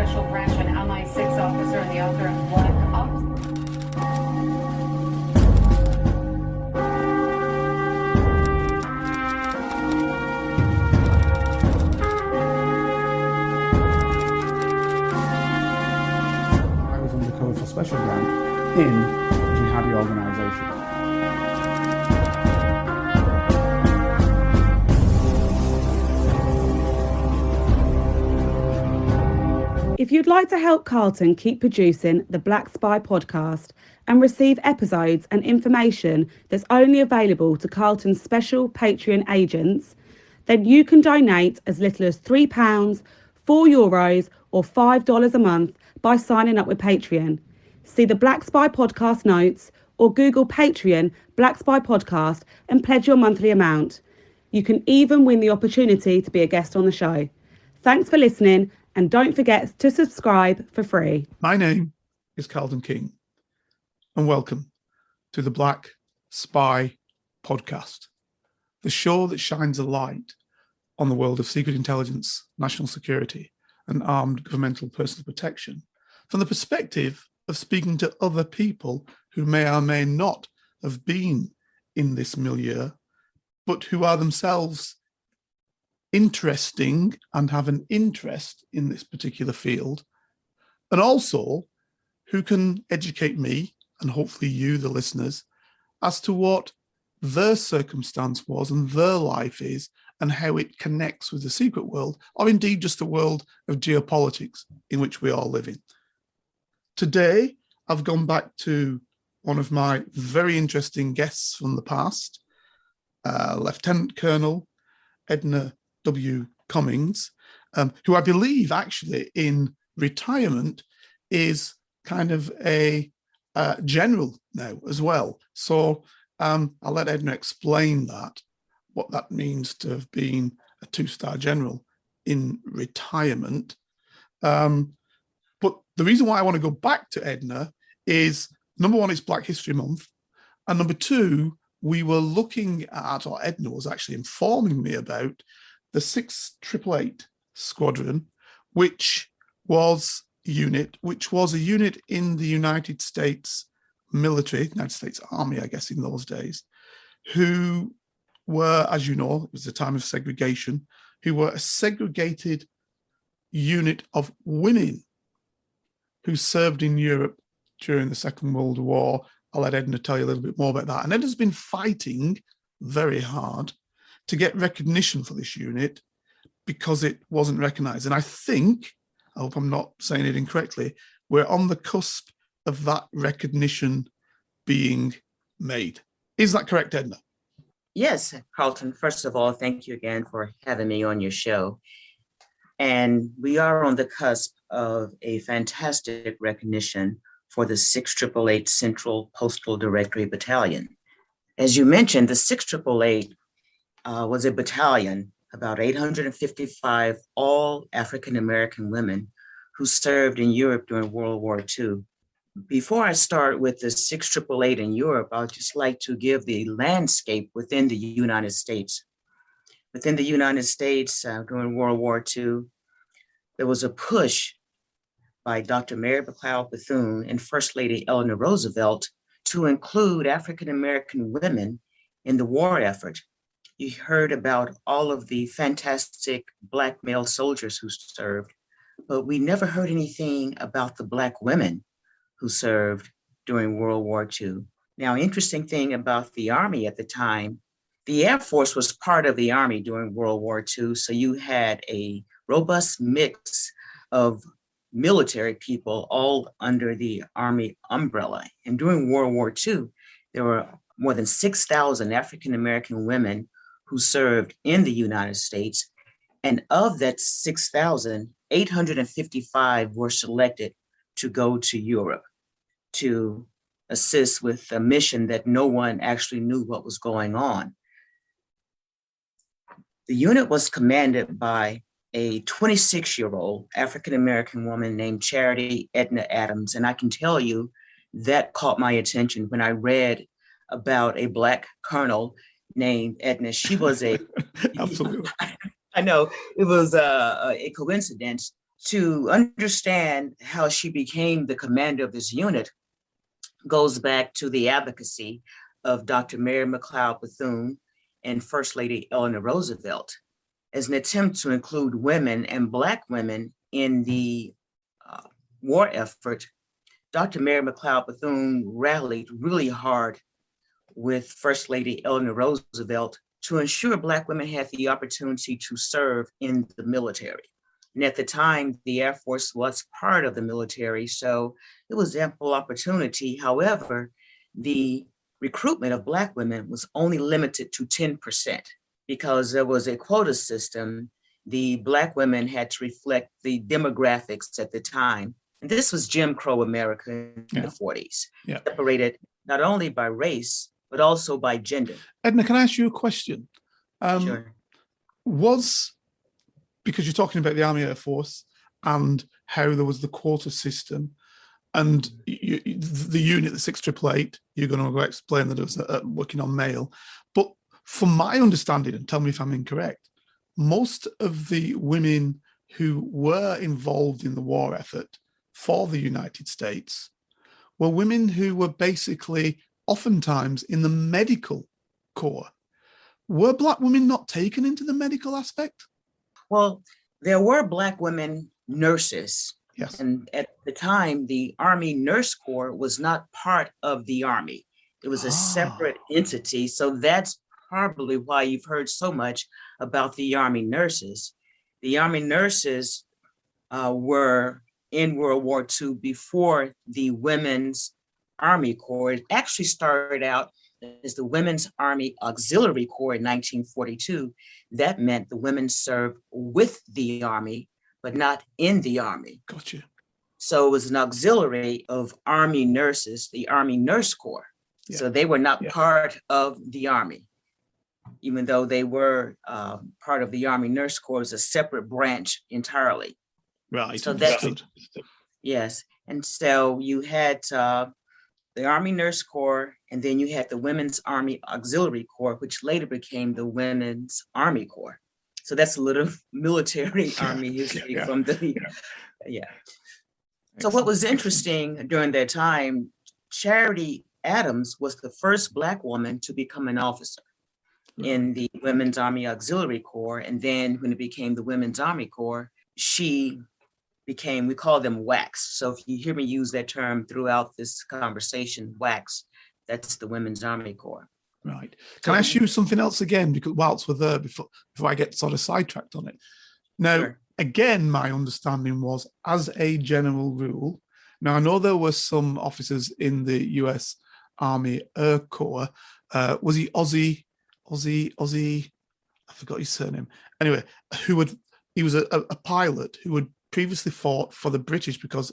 Special Branch and MI6 officer and the author of Black Ops. I was undercover for Special Branch in a jihadi organisation. If you'd like to help Carlton keep producing the Black Spy podcast and receive episodes and information that's only available to Carlton's special Patreon agents, then you can donate as little as £3, €4 or $5 a month by signing up with Patreon. See the Black Spy podcast notes or Google Patreon Black Spy podcast and pledge your monthly amount. You can even win the opportunity to be a guest on the show. Thanks for listening. And don't forget to subscribe for free. My name is Carlton King, and welcome to the Black Spy podcast, the show that shines a light on the world of secret intelligence, national security, and armed governmental personal protection from the perspective of speaking to other people who may or may not have been in this milieu, but who are themselves interesting and have an interest in this particular field, and also who can educate me and hopefully you, the listeners, as to what their circumstance was and their life is and how it connects with the secret world, or indeed just the world of geopolitics in which we all live in. Today, I've gone back to one of my very interesting guests from the past, Lieutenant Colonel Edna W. Cummings, who I believe actually in retirement is kind of a general now as well. So I'll let Edna explain that, what that means to have been a 2-star general in retirement. But the reason why I want to go back to Edna is, number one, it's Black History Month. And number two, we were looking at, or Edna was actually informing me about, the 6888 Squadron, which was a unit in the United States military, United States Army, I guess, in those days, who were, as you know, it was the time of segregation, who were a segregated unit of women who served in Europe during the Second World War. I'll let Edna tell you a little bit more about that. And Edna's been fighting very hard to get recognition for this unit because it wasn't recognized. And I hope I'm not saying it incorrectly, we're on the cusp of that recognition being made. Is that correct, Edna? Yes, Carlton. First of all, thank you again for having me on your show. And we are on the cusp of a fantastic recognition for the 6888 Central Postal Directory Battalion. As you mentioned, the 6888 was a battalion, about 855 all African-American women who served in Europe during World War II. Before I start with the 6888 in Europe, I'd just like to give the landscape within the United States. Within the United States during World War II, there was a push by Dr. Mary McLeod Bethune and First Lady Eleanor Roosevelt to include African-American women in the war effort. You heard about all of the fantastic Black male soldiers who served, but we never heard anything about the Black women who served during World War II. Now, interesting thing about the Army at the time, the Air Force was part of the Army during World War II, so you had a robust mix of military people all under the Army umbrella. And during World War II, there were more than 6,000 African-American women who served in the United States. And of that 6,000, 855 were selected to go to Europe to assist with a mission that no one actually knew what was going on. The unit was commanded by a 26-year-old African-American woman named Charity Edna Adams. And I can tell you that caught my attention when I read about a Black colonel named Edna. She was a, Absolutely. I know, it was a coincidence To understand how she became the commander of this unit goes back to the advocacy of Dr. Mary McLeod Bethune and First Lady Eleanor Roosevelt as an attempt to include women and Black women in the war effort. Dr. Mary McLeod Bethune rallied really hard with First Lady Eleanor Roosevelt to ensure Black women had the opportunity to serve in the military. And at the time, the Air Force was part of the military, so it was ample opportunity. However, the recruitment of Black women was only limited to 10% because there was a quota system. The Black women had to reflect the demographics at the time. And this was Jim Crow America in the 40s, separated not only by race, but also by gender. Edna, can I ask you a question? Sure. Because you're talking about the Army Air Force and how there was the quota system and the unit, the 6888, you're going to go explain that it was working on male. But from my understanding, and tell me if I'm incorrect, most of the women who were involved in the war effort for the United States were women who were basically oftentimes in the medical corps. Were Black women not taken into the medical aspect? Well, there were Black women nurses. Yes. And at the time, the Army Nurse Corps was not part of the Army. It was a separate entity. So that's probably why you've heard so much about the Army nurses. The Army nurses were in World War II before the Women's Army Corps. It actually started out as the Women's Army Auxiliary Corps in 1942. That meant the women served with the Army, but not in the Army. Gotcha. So it was an auxiliary of Army nurses, the Army Nurse Corps. Yeah. So they were not part of the Army, even though they were part of the Army Nurse Corps, as a separate branch entirely. Right. So that's, yes. And so you had the Army Nurse Corps, and then you had the Women's Army Auxiliary Corps, which later became the Women's Army Corps. So that's a little military Army history from the, So what was interesting during that time, Charity Adams was the first Black woman to become an officer in the Women's Army Auxiliary Corps. And then when it became the Women's Army Corps, she became, we call them WACs. So if you hear me use that term throughout this conversation, WACs, that's the Women's Army Corps. Right. Can I ask you something else again, because whilst we're there, before I get sort of sidetracked on it? Now, again, my understanding was, as a general rule, now I know there were some officers in the US Army Air Corps. Was he Ozzy? I forgot his surname. Anyway, he was a pilot who had previously fought for the British because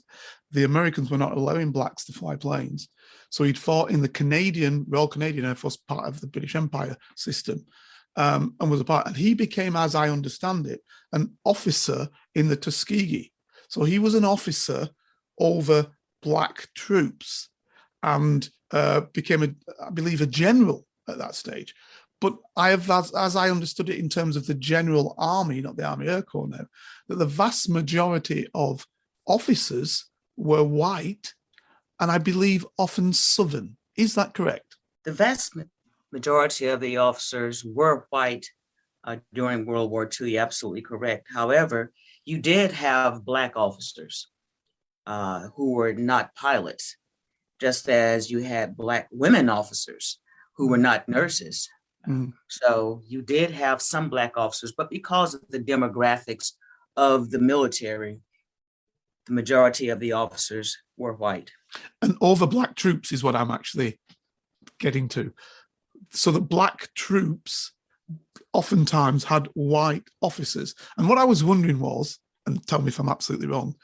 the Americans were not allowing Blacks to fly planes. So he'd fought in the Royal Canadian Air Force, part of the British Empire system, and was a part. And he became, as I understand it, an officer in the Tuskegee. So he was an officer over Black troops and became, I believe, a general at that stage. But I have, as I understood it in terms of the general army, not the Army Air Corps now, that the vast majority of officers were white, and I believe often Southern. Is that correct? The vast majority of the officers were white during World War II. You're absolutely correct. However, you did have Black officers who were not pilots, just as you had Black women officers who were not nurses. So you did have some Black officers, but because of the demographics of the military, the majority of the officers were white. And over Black troops is what I'm actually getting to. So that Black troops oftentimes had white officers. And what I was wondering was, and tell me if I'm absolutely wrong,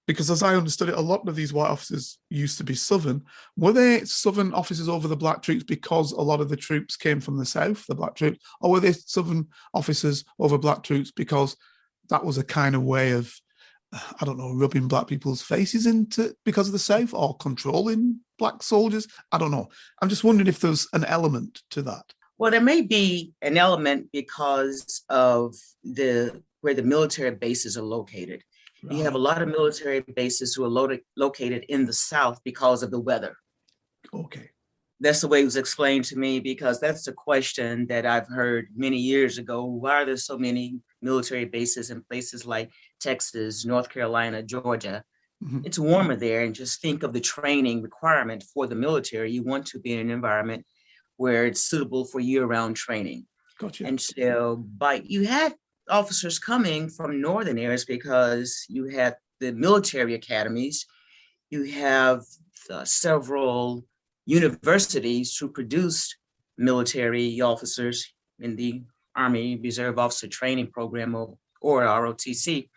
because as I understood it, a lot of these white officers used to be Southern. Were they Southern officers over the Black troops because a lot of the troops came from the South, the Black troops, or were they Southern officers over Black troops because that was a kind of way of, I don't know, rubbing Black people's faces into because of the South, or controlling Black soldiers? I don't know. I'm just wondering if there's an element to that. Well, there may be an element because of where the military bases are located. You have a lot of military bases who are located in the South because of the weather. Okay. That's the way it was explained to me, because that's a question that I've heard many years ago. Why are there so many military bases in places like Texas, North Carolina, Georgia? Mhm. It's warmer there, and just think of the training requirement for the military. You want to be in an environment where it's suitable for year-round training. Gotcha. And so, you had officers coming from northern areas because you had the military academies, you have several universities who produced military officers in the Army Reserve Officer Training Program, or ROTC.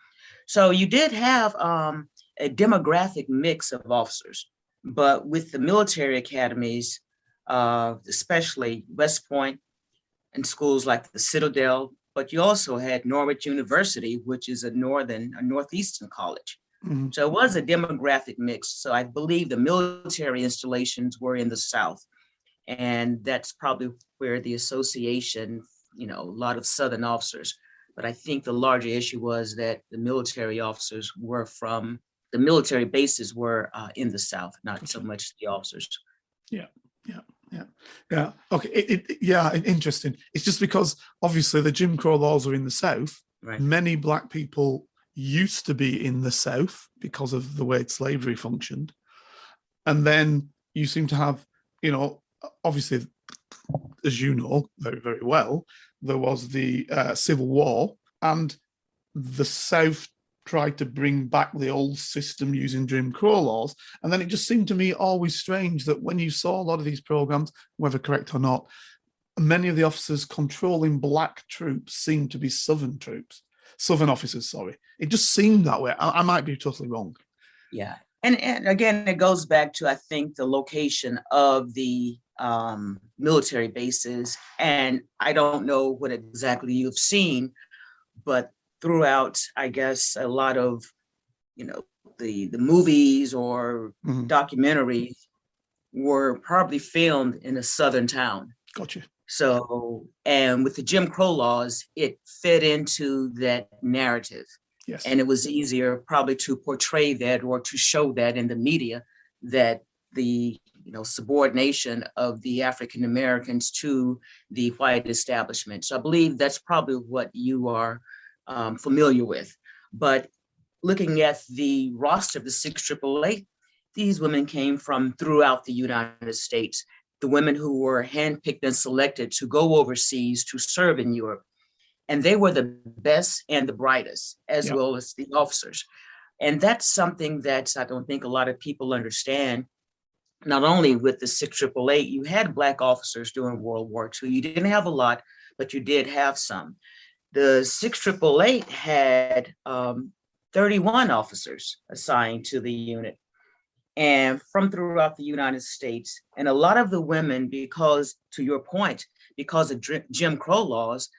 So you did have a demographic mix of officers, but with the military academies, especially West Point and schools like the Citadel, but you also had Norwich University, which is a northeastern college. Mhm. So it was a demographic mix. So I believe the military installations were in the South, and that's probably where the association, a lot of Southern officers. But I think the larger issue was that the military bases were in the South, not so much the officers. Yeah. Okay. Interesting. It's just because obviously the Jim Crow laws are in the South. Right. Many Black people used to be in the South because of the way slavery functioned. And then you seem to have, obviously, as you know very, very well, there was the Civil War, and the South tried to bring back the old system using Jim Crow laws. And then it just seemed to me always strange that when you saw a lot of these programs, whether correct or not, many of the officers controlling Black troops seemed to be Southern officers, sorry. It just seemed that way. I might be totally wrong. Yeah. And again, it goes back to, I think, the location of the military bases. And I don't know what exactly you've seen, but throughout, I guess, a lot of, the movies or documentaries were probably filmed in a Southern town. Gotcha. So, and with the Jim Crow laws, it fit into that narrative. Yes. And it was easier probably to portray that or to show that in the media, that the subordination of the African Americans to the white establishment. So I believe that's probably what you are familiar with. But looking at the roster of the 688, these women came from throughout the United States. The women who were handpicked and selected to go overseas to serve in Europe. And they were the best and the brightest, as well as the officers. And that's something that I don't think a lot of people understand. Not only with the 688, you had Black officers during World War II. You didn't have a lot, but you did have some. The 688 had 31 officers assigned to the unit, and from throughout the United States. And a lot of the women, because, to your point, because of Jim Crow laws,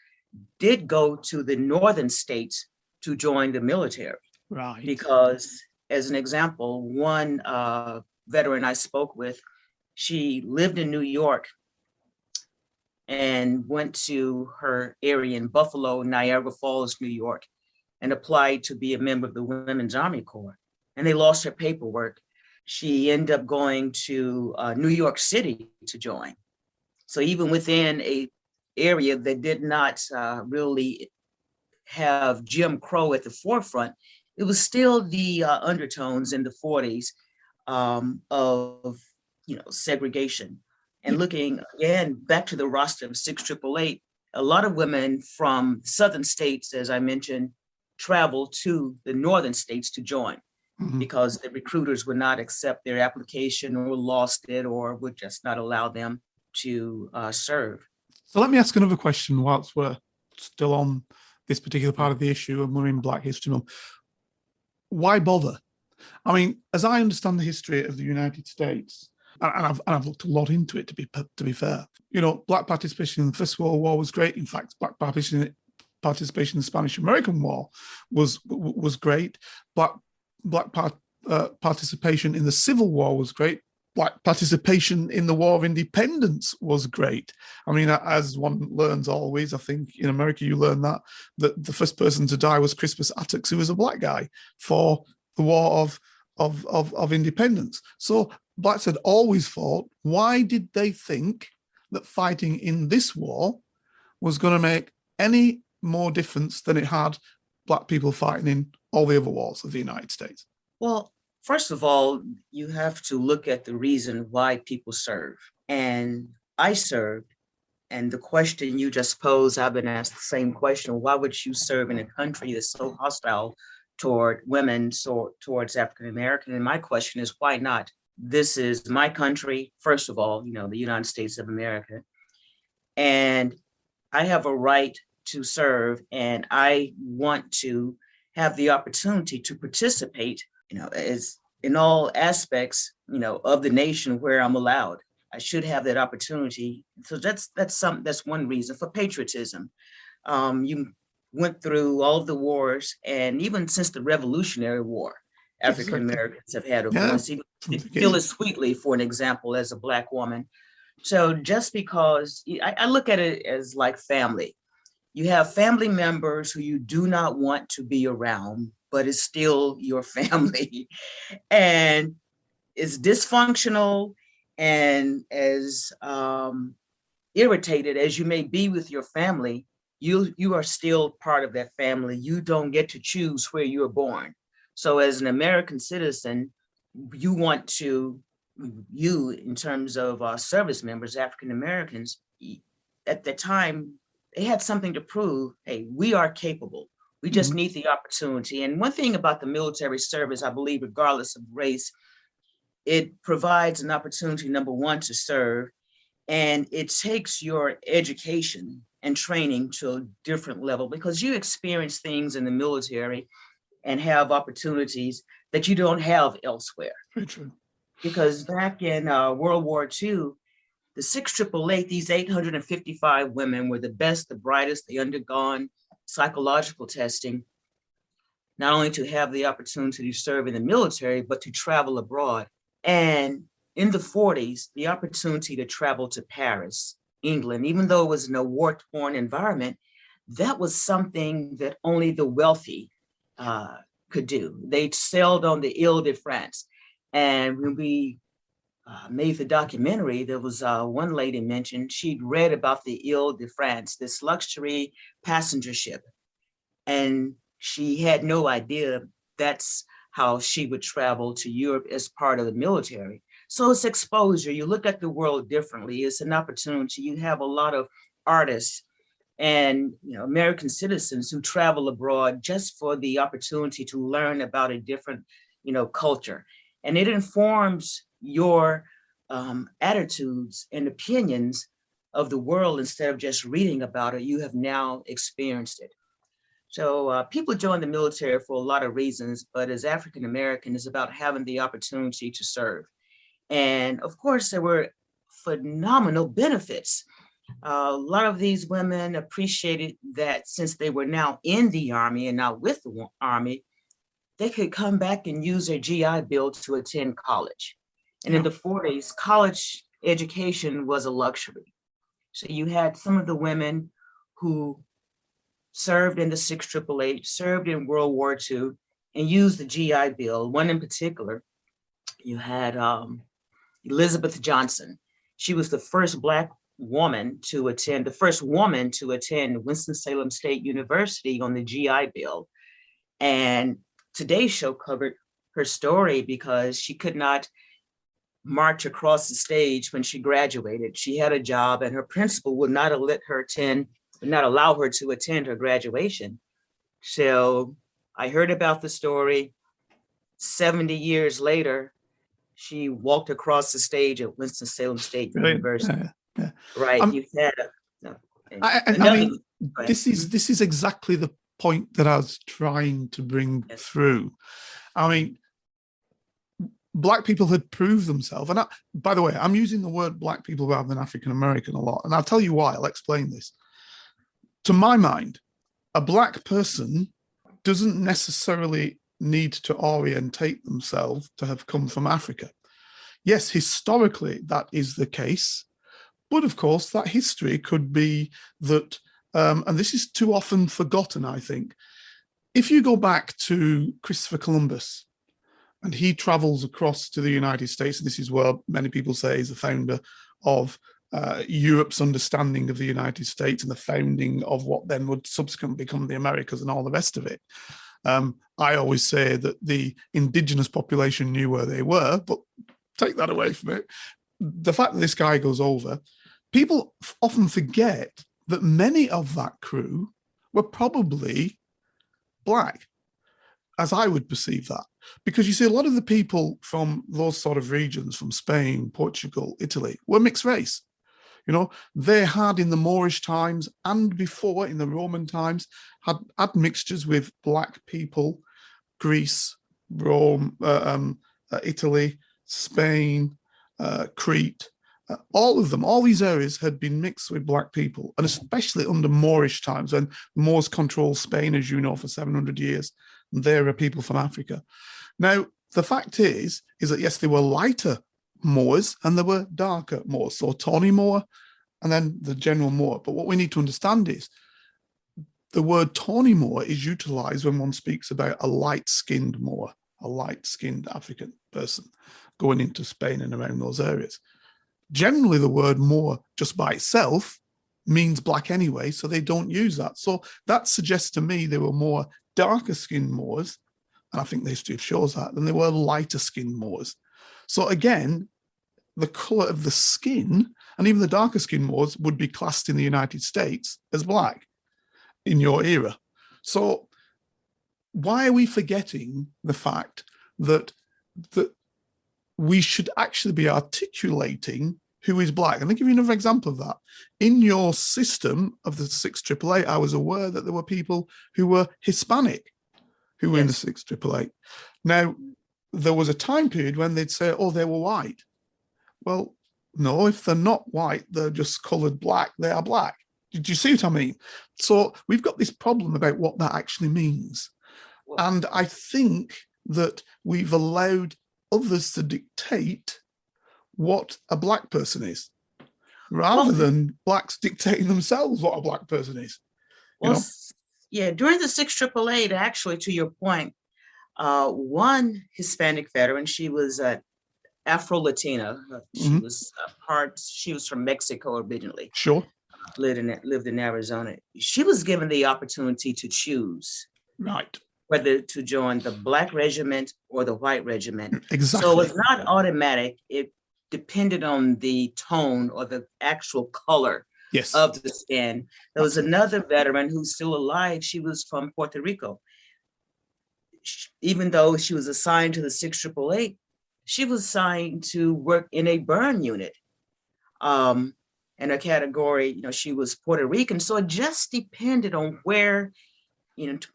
did go to the northern states to join the military. Right. Because, as an example, one veteran I spoke with, she lived in New York and went to her area in Buffalo, Niagara Falls, New York, and applied to be a member of the Women's Army Corps. And they lost her paperwork. She ended up going to New York City to join. So even within a area that did not really have Jim Crow at the forefront, it was still the undertones in the 40s of segregation. And looking again back to the roster of 688, a lot of women from southern states, as I mentioned, traveled to the northern states to join. Because the recruiters would not accept their application or lost it or would just not allow them to serve. So let me ask another question whilst we're still on this particular part of the issue and we're in Black History Month. Why bother? I mean, as I understand the history of the United States, and I've looked a lot into it, to be fair, Black participation in the First World War was great. In fact, Black participation in the Spanish-American War was great. Black participation in the Civil War was great. Black participation in the War of Independence was great. I mean, as one learns always, I think in America you learn that the first person to die was Crispus Attucks, who was a black guy for the War of Independence. So blacks had always fought. Why did they think that fighting in this war was going to make any more difference than it had black people fighting in all the other wars of the United States? Well, first of all, you have to look at the reason why people serve. And I served, and the question you just posed, I've been asked the same question. Why would you serve in a country that's so hostile toward women, so towards African American? And my question is, why not? This is my country, first of all, the United States of America. And I have a right to serve, and I want to have the opportunity to participate, as in all aspects, of the nation where I'm allowed. I should have that opportunity. So that's one reason for patriotism. You went through all of the wars, and even since the Revolutionary War, African Americans have had a voice. Phyllis Wheatley, for an example, as a Black woman. So just because I look at it as like family. You have family members who you do not want to be around, but it's still your family. And it's dysfunctional, and as irritated as you may be with your family, you are still part of that family. You don't get to choose where you were born. So as an American citizen, you in terms of service members, African Americans, at the time, they had something to prove. Hey, we are capable. We just need the opportunity. And one thing about the military service, I believe, regardless of race, it provides an opportunity, number one, to serve, and it takes your education and training to a different level, because you experience things in the military and have opportunities that you don't have elsewhere. Very true. Because back in World War II, the 688, these 855 women were the best, the brightest. They undergone psychological testing, not only to have the opportunity to serve in the military, but to travel abroad. And in the 40s, the opportunity to travel to Paris, England, even though it was in a war-torn environment, that was something that only the wealthy could do. They sailed on the Ile de France. And when we made the documentary, there was one lady mentioned, she'd read about the Ile de France, this luxury passenger ship. And she had no idea that's how she would travel to Europe as part of the military. So it's exposure. You look at the world differently. It's an opportunity. You have a lot of artists and American citizens who travel abroad just for the opportunity to learn about a different culture. And it informs your attitudes and opinions of the world. Instead of just reading about it, you have now experienced it. So people join the military for a lot of reasons, but as African American, it's about having the opportunity to serve. And of course, there were phenomenal benefits. A lot of these women appreciated that since they were now in the Army and not with the Army, they could come back and use their GI Bill to attend college. And in the 40s, college education was a luxury. So you had some of the women who served in the 688, served in World War II, and used the GI Bill. One in particular, you had Elizabeth Johnson. She was the first Black woman to attend Winston-Salem State University on the GI Bill. And today's show covered her story because she could not march across the stage when she graduated. She had a job, and her principal would not allow her to attend her graduation. So I heard about the story. 70 years later, she walked across the stage at Winston-Salem State University. Yeah. Right. You had this is exactly the point that I was trying to bring through. I mean, Black people had proved themselves. And by the way, I'm using the word Black people rather than African American a lot. And I'll tell you why. I'll explain this. To my mind, a Black person doesn't necessarily need to orientate themselves to have come from Africa. yes, historically that is the case, but of course that history could be that, and this is too often forgotten, I think. If you go back to Christopher Columbus, and he travels across to the United States, and this is where many people say he's the founder of Europe's understanding of the United States and the founding of what then would subsequently become the Americas and all the rest of it. I always say that the indigenous population knew where they were, but take that away from it. The fact that this guy goes over, people often forget that many of that crew were probably black, as I would perceive that. Because you see, a lot of the people from those sort of regions, from Spain, Portugal, Italy, were mixed race. You know, they had in the Moorish times and before in the Roman times had mixtures with black people, Greece, Rome, Italy, Spain, Crete, all of them, all these areas had been mixed with black people, and especially under Moorish times when Moors controlled Spain, as you know, for 700 years. And there are people from Africa. Now, the fact is that yes, there were lighter Moors and there were darker Moors, so tawny Moor and then the general Moor. But what we need to understand is the word tawny Moor is utilized when one speaks about a light-skinned Moor, a light-skinned African person going into Spain and around those areas. Generally, the word Moor just by itself means black anyway, so they don't use that. So that suggests to me there were more darker-skinned Moors, and I think the history shows that, than there were lighter-skinned Moors. So again, the colour of the skin, and even the darker-skinned Moors, would be classed in the United States as black in your era. So why are we forgetting the fact that we should actually be articulating who is black? And I'll give you another example of that. In your system of the 688, I was aware that there were people who were Hispanic who were in the 688. Now, there was a time period when they'd say, oh, they were white. Well, no, if they're not white, they're just coloured black, they are black. Did you see what I mean? So we've got this problem about what that actually means. And I think that we've allowed others to dictate what a black person is, rather than blacks dictating themselves what a black person is. Well, yeah, during the 688, actually, to your point, one Hispanic veteran, she was Afro-Latina. She was from Mexico originally. Sure. Lived in Arizona. She was given the opportunity to choose. Right. Whether to join the black regiment or the white regiment. Exactly. So it's not automatic. It depended on the tone or the actual color of the skin. There was another veteran who's still alive. She was from Puerto Rico. Even though she was assigned to the 688, she was assigned to work in a burn unit. In a category, she was Puerto Rican. So it just depended on where,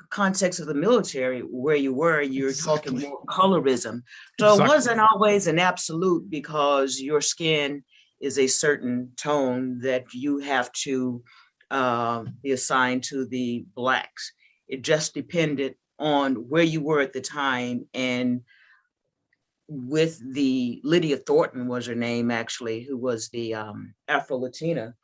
context of the military, where you were, you're talking more colorism. So it wasn't always an absolute, because your skin is a certain tone that you have to be assigned to the blacks. It just depended on where you were at the time. And with the Lydia Thornton was her name, actually, who was the Afro-Latina,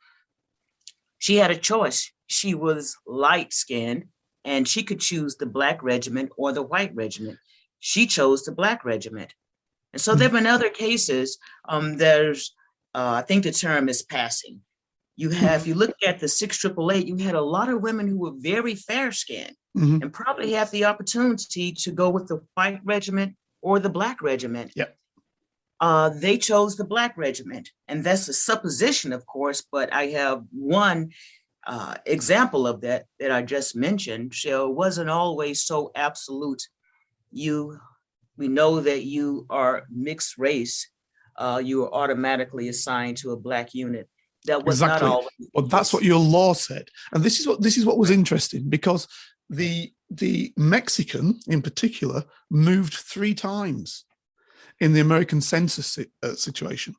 she had a choice. She was light-skinned, and she could choose the black regiment or the white regiment. She chose the black regiment. And so there have been other cases. There's, I think the term is passing. You have, if you look at the 688, you had a lot of women who were very fair-skinned and probably had the opportunity to go with the white regiment or the black regiment. They chose the black regiment. And that's a supposition, of course, but I have one example of that I just mentioned. So it wasn't always so absolute. We know that you are mixed race. You are automatically assigned to a black unit. That was not always. Well, that's what your law said. And this is what was interesting, because the Mexican in particular moved 3 times in the American census situation.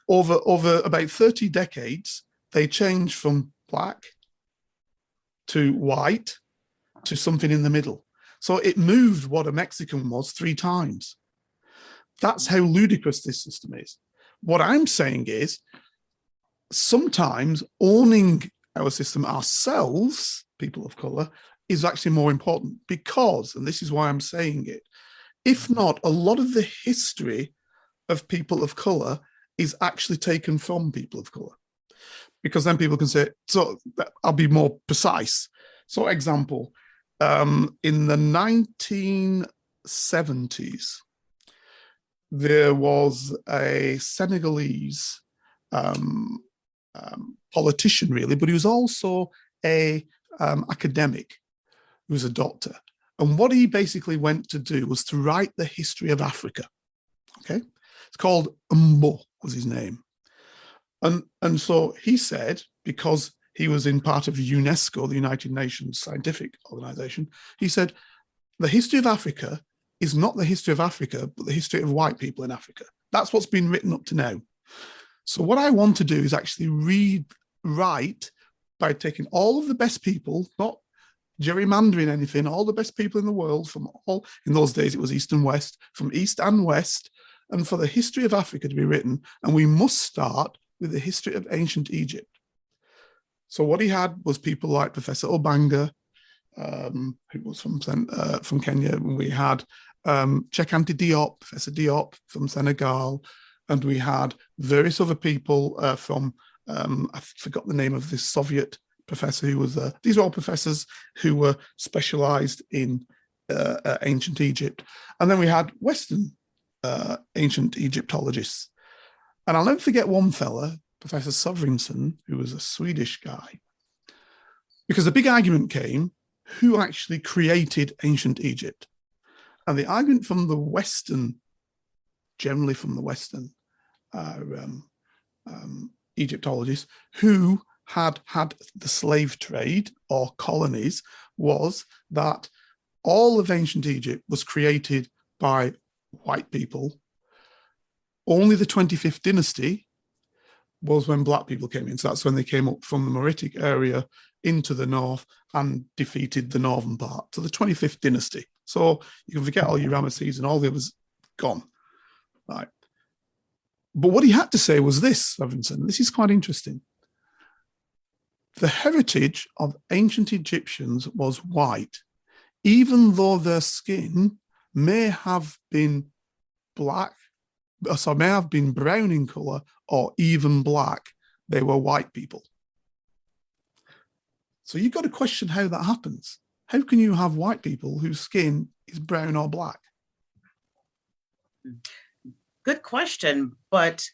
Over about 30 decades, they changed from black to white to something in the middle. So it moved what a Mexican was 3 times. That's how ludicrous this system is. What I'm saying is sometimes owning our system ourselves, people of color, is actually more important because, and this is why I'm saying it, if not, a lot of the history of people of color is actually taken from people of color. Because then people can say, so I'll be more precise. So example, in the 1970s, there was a Senegalese politician, really, but he was also a academic. He was a doctor. And what he basically went to do was to write the history of Africa. Okay, it's called Mbo was his name. And so he said, because he was in part of UNESCO, the United Nations Scientific Organization, he said, the history of Africa is not the history of Africa, but the history of white people in Africa. That's what's been written up to now. So what I want to do is actually rewrite by taking all of the best people, not gerrymandering anything, all the best people in the world from all, in those days it was East and West, from East and West, and for the history of Africa to be written, and we must start with the history of ancient Egypt. So what he had was people like Professor Obanga, who was from Kenya, and we had Cheikh Diop, Professor Diop from Senegal, and we had various other people from, I forgot the name of this Soviet professor who was there. These are all professors who were specialized in ancient Egypt. And then we had Western ancient Egyptologists. And I'll never forget one fella, Professor Sovereignson, who was a Swedish guy, because the big argument came, who actually created ancient Egypt? And the argument from the Western, generally from the Western Egyptologists, who had the slave trade or colonies, was that all of ancient Egypt was created by white people. Only the 25th dynasty was when black people came in. So that's when they came up from the Meroitic area into the north and defeated the northern part. So the 25th dynasty. So you can forget all your Ramesses and all the others gone. Right. But what he had to say was this, Levinson, this is quite interesting. The heritage of ancient Egyptians was white, even though their skin may have been black, so may have been brown in color or even black. They were white people. So you've got to question how that happens. How can you have white people whose skin is brown or black? Good question, but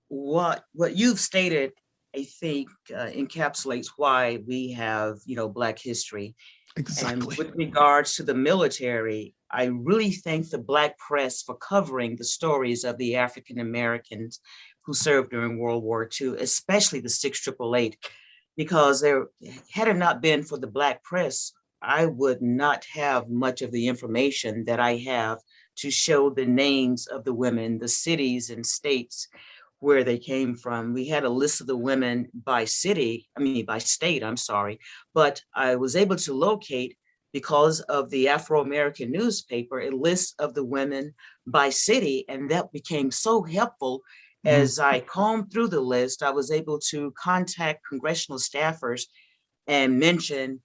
what you've stated, I think, encapsulates why we have, Black history. Exactly. And with regards to the military, I really thank the Black press for covering the stories of the African Americans who served during World War II, especially the 688, because had it not been for the Black press, I would not have much of the information that I have to show the names of the women, the cities and states where they came from. We had a list of the women by state, but I was able to locate, because of the Afro-American newspaper, a list of the women by city, and that became so helpful. As I combed through the list, I was able to contact congressional staffers and mention,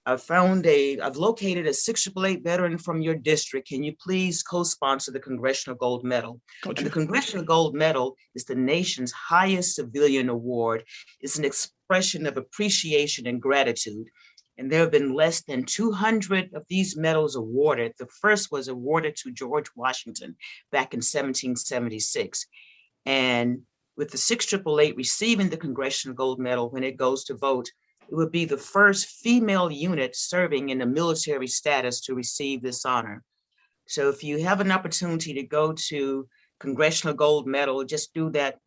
I've located a 688 veteran from your district. Can you please co-sponsor the Congressional Gold Medal? Gotcha. And the Congressional Gold Medal is the nation's highest civilian award. It's an expression of appreciation and gratitude. And there have been less than 200 of these medals awarded. The first was awarded to George Washington back in 1776. And with the 688 receiving the Congressional Gold Medal when it goes to vote, it would be the first female unit serving in a military status to receive this honor. So if you have an opportunity to go to Congressional Gold Medal, just do that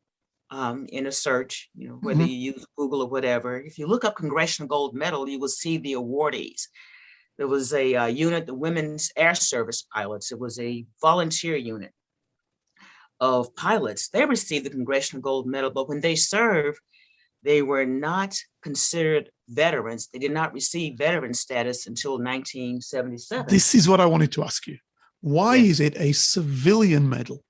in a search, whether you use Google or whatever. If you look up Congressional Gold Medal, you will see the awardees. There was a unit, the Women's Air Service Pilots. It was a volunteer unit of pilots. They received the Congressional Gold Medal, but when they served, they were not considered veterans. They did not receive veteran status until 1977. This is what I wanted to ask you. Why Yes. is it a civilian medal?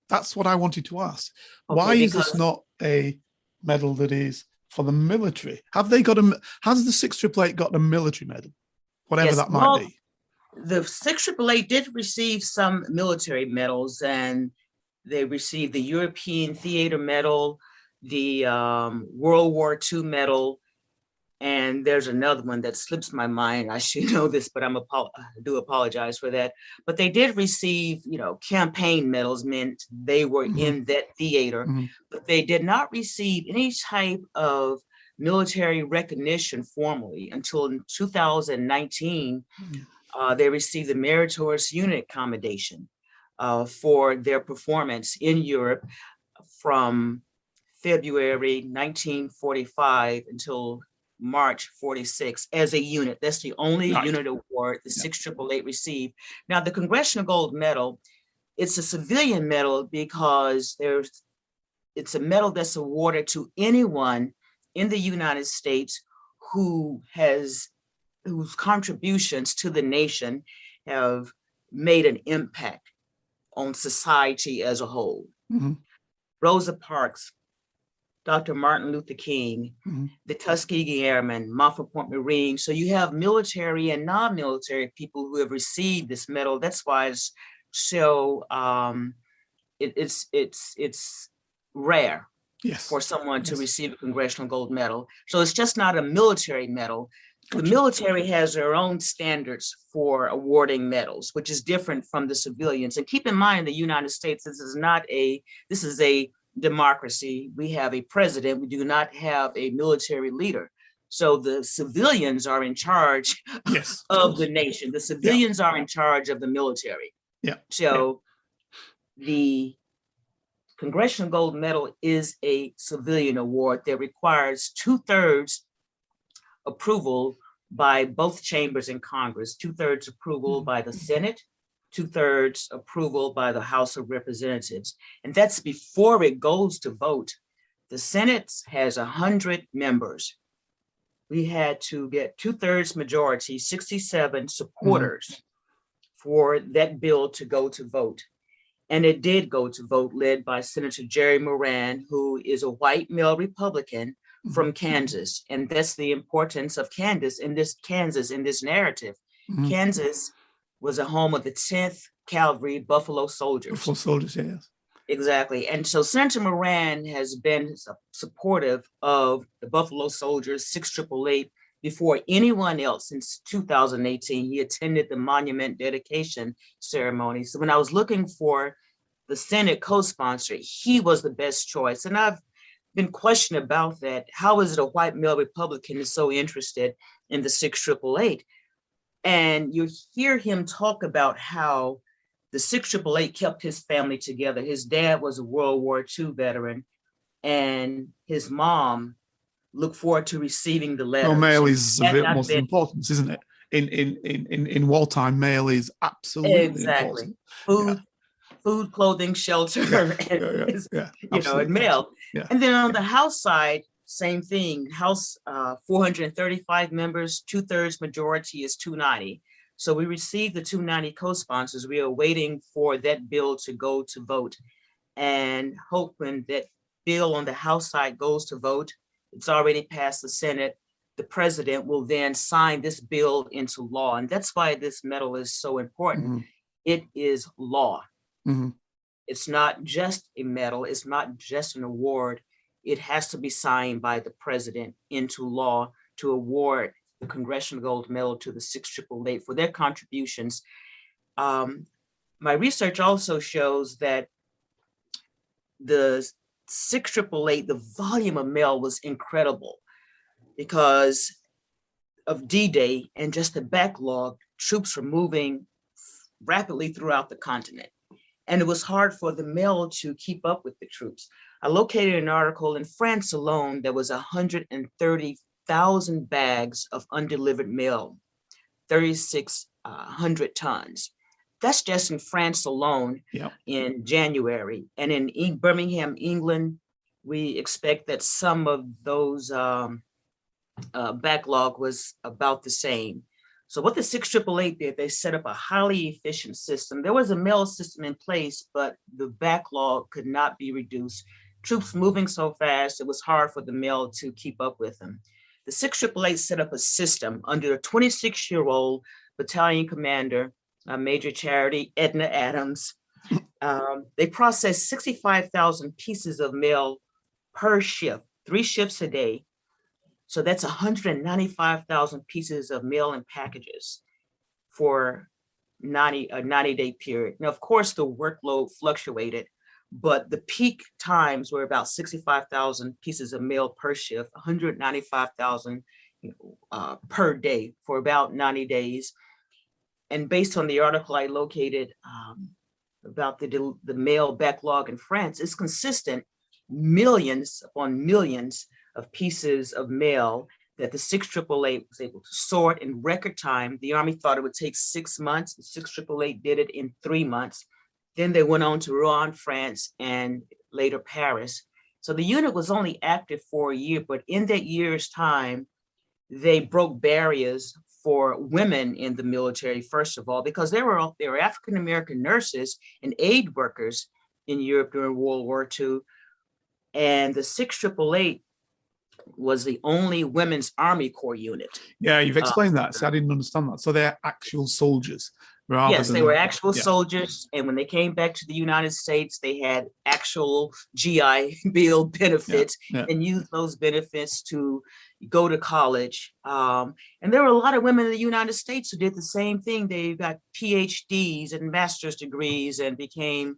That's what I wanted to ask. Okay, Why is this because- not a medal that is for the military? Have they got has the 688 got a military medal? Whatever Yes, that might well, be. the 688 did receive some military medals, and they received the European Theater Medal, the World War II Medal, and there's another one that slips my mind. I should know this, but I do apologize for that. But they did receive, campaign medals, meant they were Mhm. in that theater, Mhm. but they did not receive any type of military recognition formally until in 2019. They received the Meritorious Unit Commendation for their performance in Europe from February 1945 until March 46 as a unit. That's the only Right. unit award the 688 received. Now, the Congressional Gold Medal, it's a civilian medal because it's a medal that's awarded to anyone in the United States whose contributions to the nation have made an impact on society as a whole. Mhm. Rosa Parks, Dr. Martin Luther King, Mhm. the Tuskegee Airmen, Montfort Point Marines. So you have military and non-military people who have received this medal. That's why it's so it's rare Yes. for someone to Yes. receive a Congressional Gold Medal. So it's just not a military medal. Gotcha. The military has their own standards for awarding medals, which is different from the civilians. And keep in mind, in the United States, this is a democracy. We have a president. We do not have a military leader. So the civilians are in charge Yes. of the nation. The civilians are in charge of the military. Yeah. So the Congressional Gold Medal is a civilian award that requires 2/3 approval by both chambers in Congress, 2/3 approval by the Senate, 2/3 approval by the House of Representatives. And that's before it goes to vote. The Senate has 100 members. We had to get 2/3 majority, 67 supporters for that bill to go to vote. And it did go to vote, led by Senator Jerry Moran, who is a white male Republican from Kansas. And that's the importance of Kansas in this narrative. Mhm. Kansas was a home of the 10th Cavalry Buffalo Soldiers. Buffalo Soldiers, yes. Exactly. And so Senator Moran has been supportive of the Buffalo Soldiers, 688, before anyone else since 2018. He attended the monument dedication ceremony. So when I was looking for the Senate co-sponsor, he was the best choice. And I've been questioned about that. How is it a white male Republican is so interested in the 688? And you hear him talk about how the 688 kept his family together. His dad was a World War II veteran, and his mom looked forward to receiving the letters. Well, mail is of Had the not utmost been- importance, isn't it? In wartime, mail is absolutely Exactly. important. Food, clothing, shelter, Yeah, and absolutely. mail. Yeah. And then on the House side, same thing. House 435 members, 2/3 majority is 290. So we received the 290 co-sponsors. We are waiting for that bill to go to vote, and hope when that bill on the House side goes to vote, it's already passed the Senate, the president will then sign this bill into law. And that's why this medal is so important. Mhm. It is law. Mhm. It's not just a medal. It's not just an award. It has to be signed by the president into law to award the Congressional Gold Medal to the 688 for their contributions. My research also shows that the 688, the volume of mail was incredible because of D-Day and just the backlog. Troops were moving rapidly throughout the continent, and it was hard for the mail to keep up with the troops. I located an article in France alone. There was 130,000 bags of undelivered mail, 3,600 tons. That's just in France alone. Yep. In January. And in Birmingham, England, we expect that some of those backlog was about the same. So what the 688 did, they set up a highly efficient system. There was a mail system in place, but the backlog could not be reduced. Troops moving so fast, it was hard for the mail to keep up with them. The 688 set up a system under a 26-year-old battalion commander, Major Charity Edna Adams. They processed 65,000 pieces of mail per shift, 3 shifts a day. So that's 195,000 pieces of mail and packages for a 90-day period. Now, of course, the workload fluctuated, but the peak times were about 65,000 pieces of mail per shift, 195,000 per day for about 90 days. And based on the article I located about the mail backlog in France, it's consistent, millions upon millions of pieces of mail that the 688 was able to sort in record time. The Army thought it would take 6 months. The 688 did it in 3 months. Then they went on to Rouen, France, and later Paris. So the unit was only active for a year, but in that year's time, they broke barriers for women in the military, first of all, because there were African-American nurses and aid workers in Europe during World War II. And the 688 was the only women's Army Corps unit. Yeah, you've explained that. So I didn't understand that. So they're actual soldiers. Yes, they were actual soldiers. And when they came back to the United States, they had actual GI Bill benefits and used those benefits to go to college. And there were a lot of women in the United States who did the same thing. They got PhDs and master's degrees and became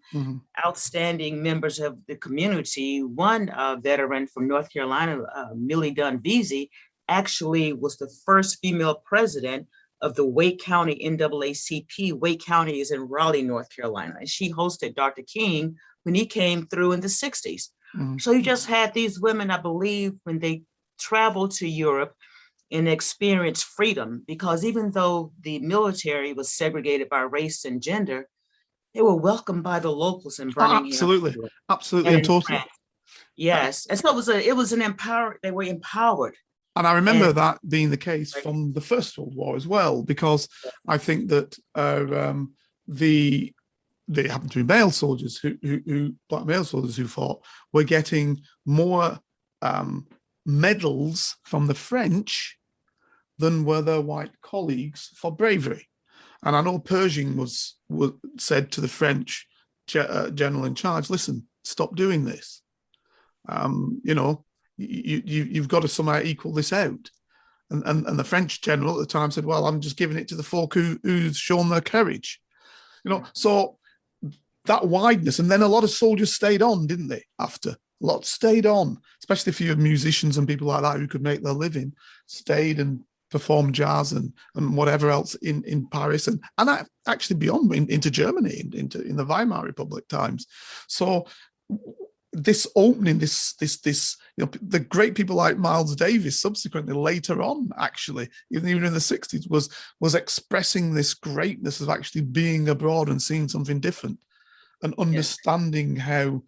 outstanding members of the community. One veteran from North Carolina, Millie Dunn Vesey, actually was the first female president of the Wake County NAACP. Wake County is in Raleigh, North Carolina. And she hosted Dr. King when he came through in the 60s. So you just had these women, I believe, when they traveled to Europe and experienced freedom, because even though the military was segregated by race and gender, they were welcomed by the locals in Birmingham. Absolutely, and totally. Yes, and so it was an empowered. They were empowered. And I remember that being the case from the First World War as well, because I think that they happened to be male soldiers black male soldiers who fought were getting more medals from the French than were their white colleagues for bravery. And I know Pershing was said to the French general in charge, listen, stop doing this. You've got to somehow equal this out. And the French general at the time said, well, I'm just giving it to the folk who's shown their courage. So that wideness, and then a lot of soldiers stayed on, didn't they, after? A lot stayed on, especially if you had musicians and people like that who could make their living, stayed and performed jazz and whatever else in Paris and actually beyond into Germany, in the Weimar Republic times. So this opening, this the great people like Miles Davis subsequently later on, actually, even in the 60s, was expressing this greatness of actually being abroad and seeing something different and understanding how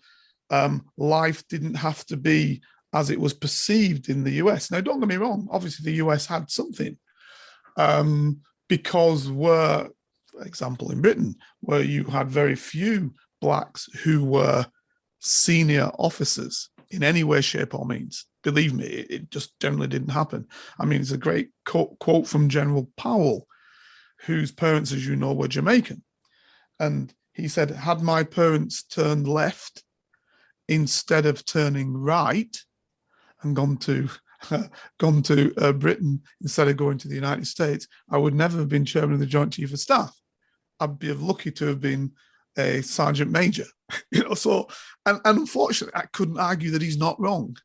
life didn't have to be as it was perceived in the US. Now, don't get me wrong, obviously the US had something because for example, in Britain, where you had very few blacks who were senior officers in any way, shape or means. Believe me, it just generally didn't happen. I mean, it's a great quote from General Powell, whose parents, as you know, were Jamaican. And he said, had my parents turned left instead of turning right and gone to Britain instead of going to the United States, I would never have been chairman of the Joint Chief of Staff. I'd be lucky to have been a sergeant major, so, and unfortunately, I couldn't argue that he's not wrong,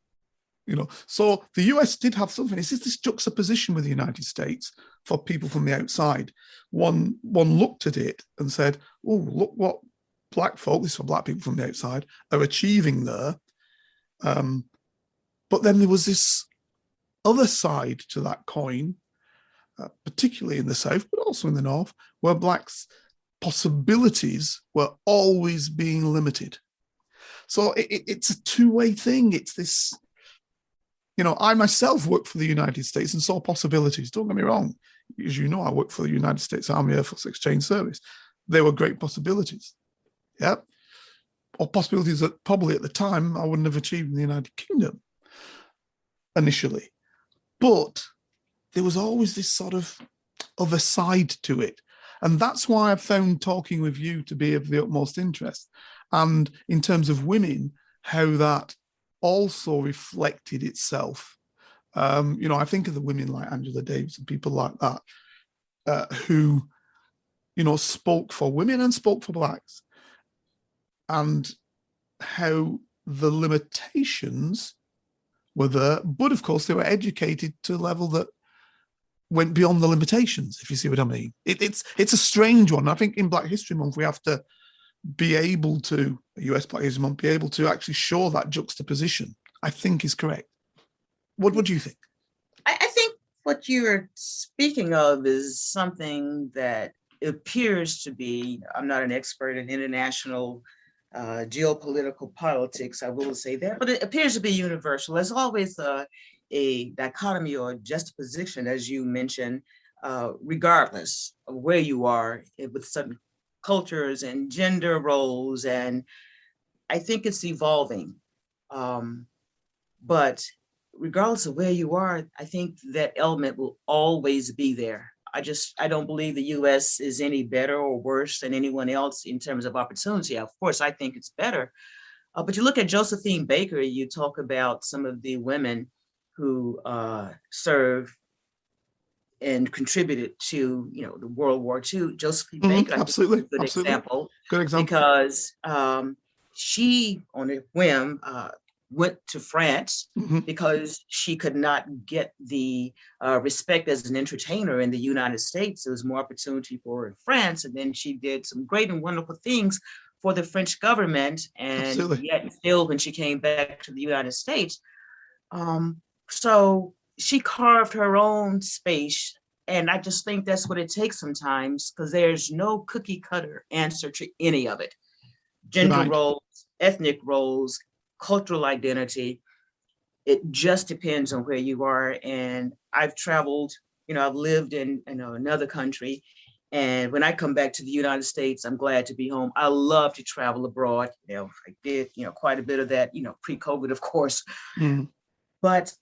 So the US did have something. It's this juxtaposition with the United States for people from the outside. One looked at it and said, oh, look what black folk, this is for black people from the outside, are achieving there. But then there was this other side to that coin, particularly in the South, but also in the North, where blacks' possibilities were always being limited. So it's a two-way thing. It's this, I myself worked for the United States and saw possibilities. Don't get me wrong. as you know, I worked for the United States Army Air Force Exchange Service. They were great possibilities. Yeah. Or possibilities that probably at the time I wouldn't have achieved in the United Kingdom initially. But there was always this sort of other side to it. And that's why I've found talking with you to be of the utmost interest. And in terms of women, how that also reflected itself. I think of the women like Angela Davis and people like that who, spoke for women and spoke for blacks, and how the limitations were there. But of course, they were educated to a level that went beyond the limitations, if you see what I mean. It's a strange one. I think in Black History Month, we have to be able to, US Black History Month, be able to actually show that juxtaposition, I think is correct. What do you think? I think what you're speaking of is something that appears to be, I'm not an expert in international geopolitical politics, I will say that, but it appears to be universal. There's always a dichotomy or juxtaposition, as you mentioned, regardless of where you are with certain cultures and gender roles. And I think it's evolving. But regardless of where you are, I think that element will always be there. I don't believe the US is any better or worse than anyone else in terms of opportunity. Of course, I think it's better. But you look at Josephine Baker, you talk about some of the women who served and contributed to, the World War II. Josephine Baker, absolutely, I think, is a good example. Because she, on a whim, went to France because she could not get the respect as an entertainer in the United States. There was more opportunity for her in France, and then she did some great and wonderful things for the French government. And yet still, when she came back to the United States, so she carved her own space. And I just think that's what it takes sometimes, because there's no cookie cutter answer to any of it. Gender roles, ethnic roles, cultural identity, it just depends on where you are. And I've traveled, I've lived in another country. And when I come back to the United States, I'm glad to be home. I love to travel abroad. I did, quite a bit of that, pre-COVID, of course. But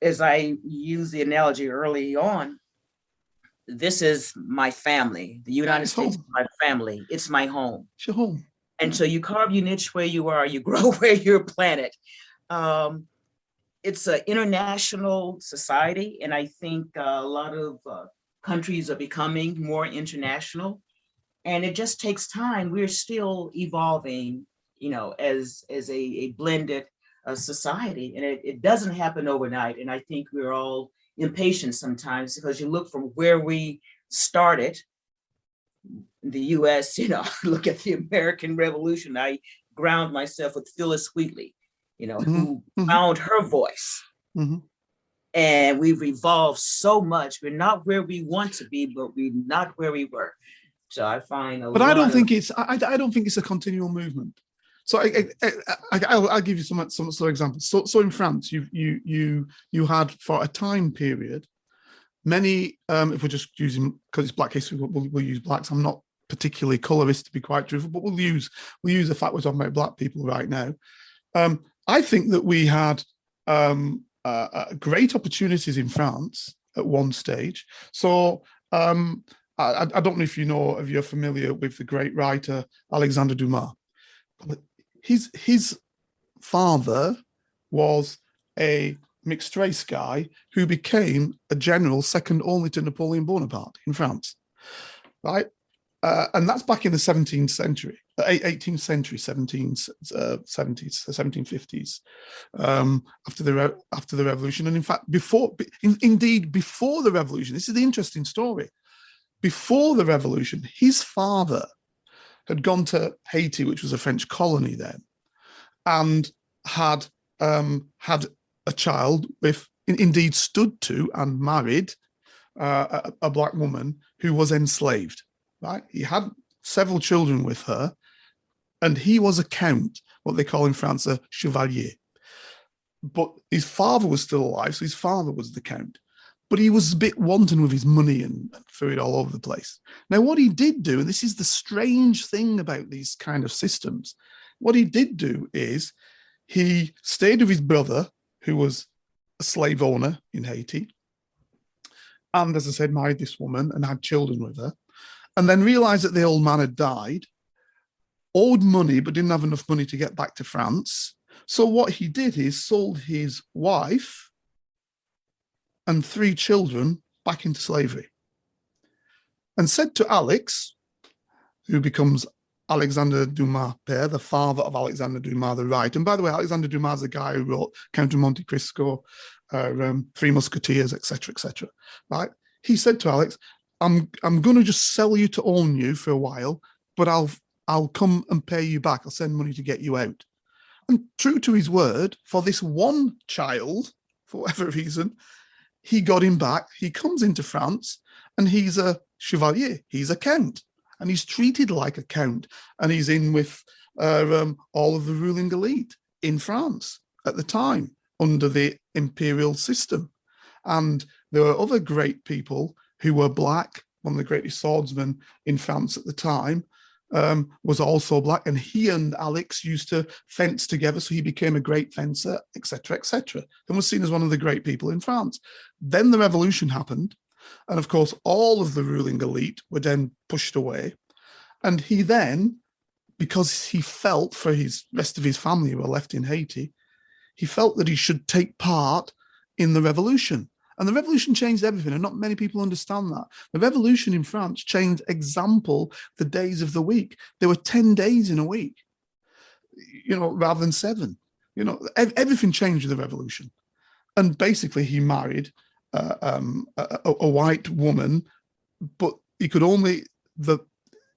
as I used the analogy early on, this is my family. The United States is my family. It's my home. It's your home. And so you carve your niche where you are, you grow where you're planted. It's an international society. And I think a lot of countries are becoming more international. And it just takes time. We're still evolving, as a blended society. And it doesn't happen overnight. And I think we're all impatient sometimes, because you look from where we started, the US, look at the American Revolution. I ground myself with Phyllis Wheatley, who found her voice. And we've evolved so much. We're not where we want to be, but we're not where we were. So I find I don't think it's a continual movement. So I'll give you some sort of examples. So in France, you had for a time period many. If we're just using, because it's Black history, we'll use blacks. I'm not particularly colorist, to be quite truthful, but we'll use the fact we're talking about Black people right now. I think that we had great opportunities in France at one stage. So I don't know if you're familiar with the great writer Alexandre Dumas. His father was a mixed race guy who became a general second only to Napoleon Bonaparte in France, right? And that's back in the 17th century, 18th century, 1750s, after the revolution. And in fact, before the revolution, this is the interesting story. Before the revolution, his father had gone to Haiti, which was a French colony then, and had a child with, indeed stood to and married a Black woman who was enslaved, right? He had several children with her, and he was a count, what they call in France a chevalier. But his father was still alive, so his father was the count. but he was a bit wanton with his money and threw it all over the place. Now, what he did do, and this is the strange thing about these kind of systems, what he did do is he stayed with his brother, who was a slave owner in Haiti, and as I said, married this woman and had children with her, and then realized that the old man had died, owed money, but didn't have enough money to get back to France. So what he did is sold his wife and 3 children back into slavery, and said to Alex, who becomes Alexander Dumas père, the father of Alexander Dumas the Right. And by the way, Alexander Dumas is the guy who wrote Count of Monte Cristo, Three Musketeers, etc., etc. Right? He said to Alex, I'm going to just sell you to own you for a while, but I'll come and pay you back. I'll send money to get you out. And true to his word, for this one child, for whatever reason, he got him back. He comes into France and he's a chevalier. He's a count, and he's treated like a count. And he's in with all of the ruling elite in France at the time under the imperial system. And there were other great people who were black. One of the greatest swordsmen in France at the time was also black, and he and Alex used to fence together, so he became a great fencer, etc., etc., and was seen as one of the great people in France. Then the revolution happened, and of course all of the ruling elite were then pushed away, and he then, because he felt for his rest of his family who were left in Haiti, he felt that he should take part in the revolution. And the revolution changed everything, and not many people understand that. The revolution in France changed, example, the days of the week. There were 10 days in a week, rather than 7. Everything changed with the revolution. And basically he married a white woman, but he could only,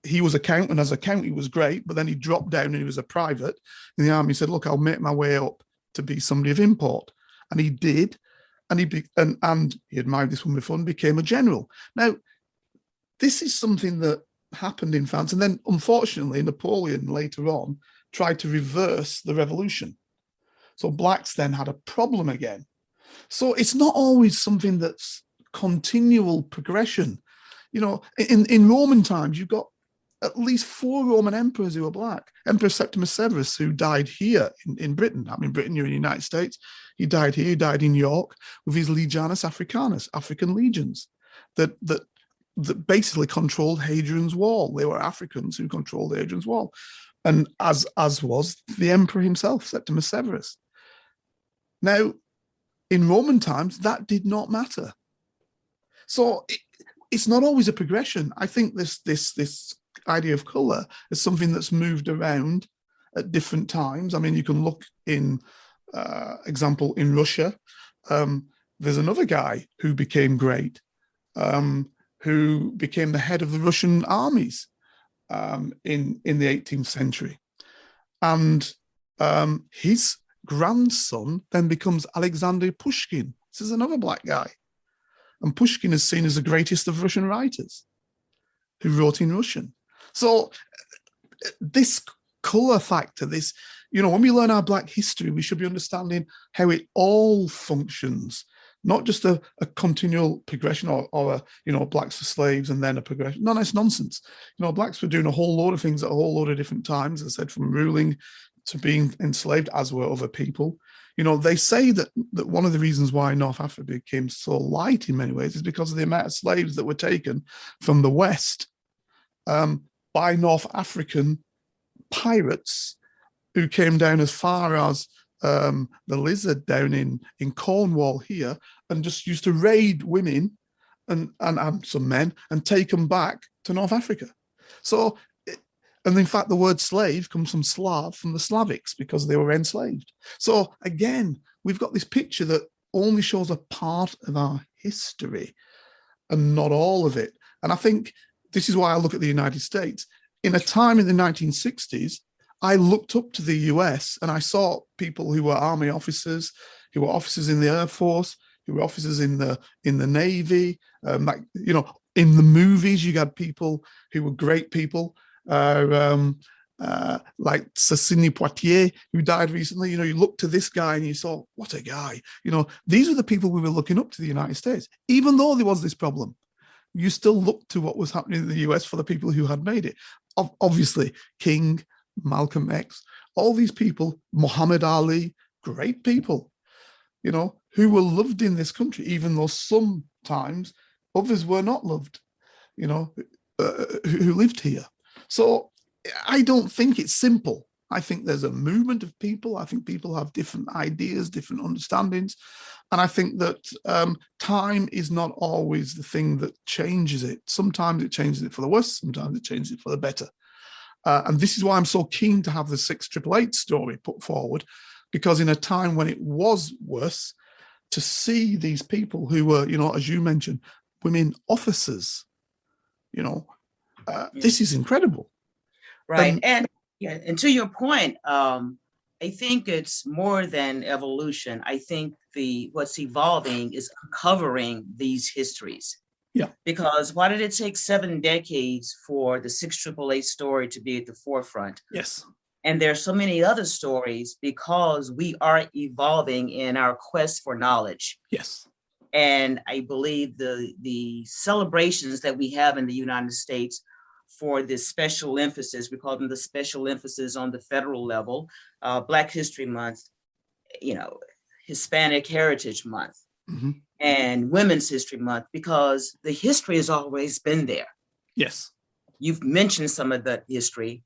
he was a count, and as a count he was great, but then he dropped down and he was a private in the army. He said, look, I'll make my way up to be somebody of import. And he did. And he had married this woman before and became a general. Now, this is something that happened in France. And then, unfortunately, Napoleon later on tried to reverse the revolution. So blacks then had a problem again. So it's not always something that's continual progression. In Roman times, you've got at least 4 Roman emperors who were black. Emperor Septimus Severus, who died here in Britain. I mean, Britain, you're in the United States. He died here. He died in York with his Legianus Africanus, African legions, that basically controlled Hadrian's Wall. They were Africans who controlled Hadrian's Wall, and as was the emperor himself, Septimus Severus. Now, in Roman times, that did not matter. So it's not always a progression. I think this idea of color is something that's moved around at different times. I mean, you can look in example in Russia. There's another guy who became great, who became the head of the Russian armies in the 18th century, and his grandson then becomes Alexander Pushkin. This is another black guy, and Pushkin is seen as the greatest of Russian writers who wrote in Russian. So this color factor, this, when we learn our black history, we should be understanding how it all functions, not just a continual progression or blacks were slaves and then a progression. No, that's nonsense. Blacks were doing a whole load of things at a whole load of different times, as I said, from ruling to being enslaved, as were other people. They say that one of the reasons why North Africa became so light in many ways is because of the amount of slaves that were taken from the West by North African pirates who came down as far as the Lizard down in Cornwall here, and just used to raid women and some men and take them back to North Africa. So, and in fact, the word slave comes from Slav, from the Slavics, because they were enslaved. So again, we've got this picture that only shows a part of our history and not all of it. And I think this is why I look at the United States. In a time in the 1960s, I looked up to the US and I saw people who were army officers, who were officers in the Air Force, who were officers in the Navy. In the movies, you had people who were great people. like Sir Sidney Poitier, who died recently. You look to this guy and you saw, what a guy. These are the people we were looking up to the United States. Even though there was this problem, you still looked to what was happening in the US for the people who had made it. Obviously, King, Malcolm X, all these people, Muhammad Ali, great people, who were loved in this country, even though sometimes others were not loved, who lived here. So I don't think it's simple. I think there's a movement of people. I think people have different ideas, different understandings. And I think that time is not always the thing that changes it. Sometimes it changes it for the worse, sometimes it changes it for the better. And this is why I'm so keen to have the 6888 story put forward, because in a time when it was worse, to see these people who were, as you mentioned, women officers, this is incredible. Right. And to your point, I think it's more than evolution. I think what's evolving is uncovering these histories. Yeah. Because why did it take 7 decades for the 6888 story to be at the forefront? Yes. And there are so many other stories because we are evolving in our quest for knowledge. Yes. And I believe the celebrations that we have in the United States for this special emphasis, we call them the special emphasis on the federal level, Black History Month, Hispanic Heritage Month, and Women's History Month, because the history has always been there. Yes. You've mentioned some of that history,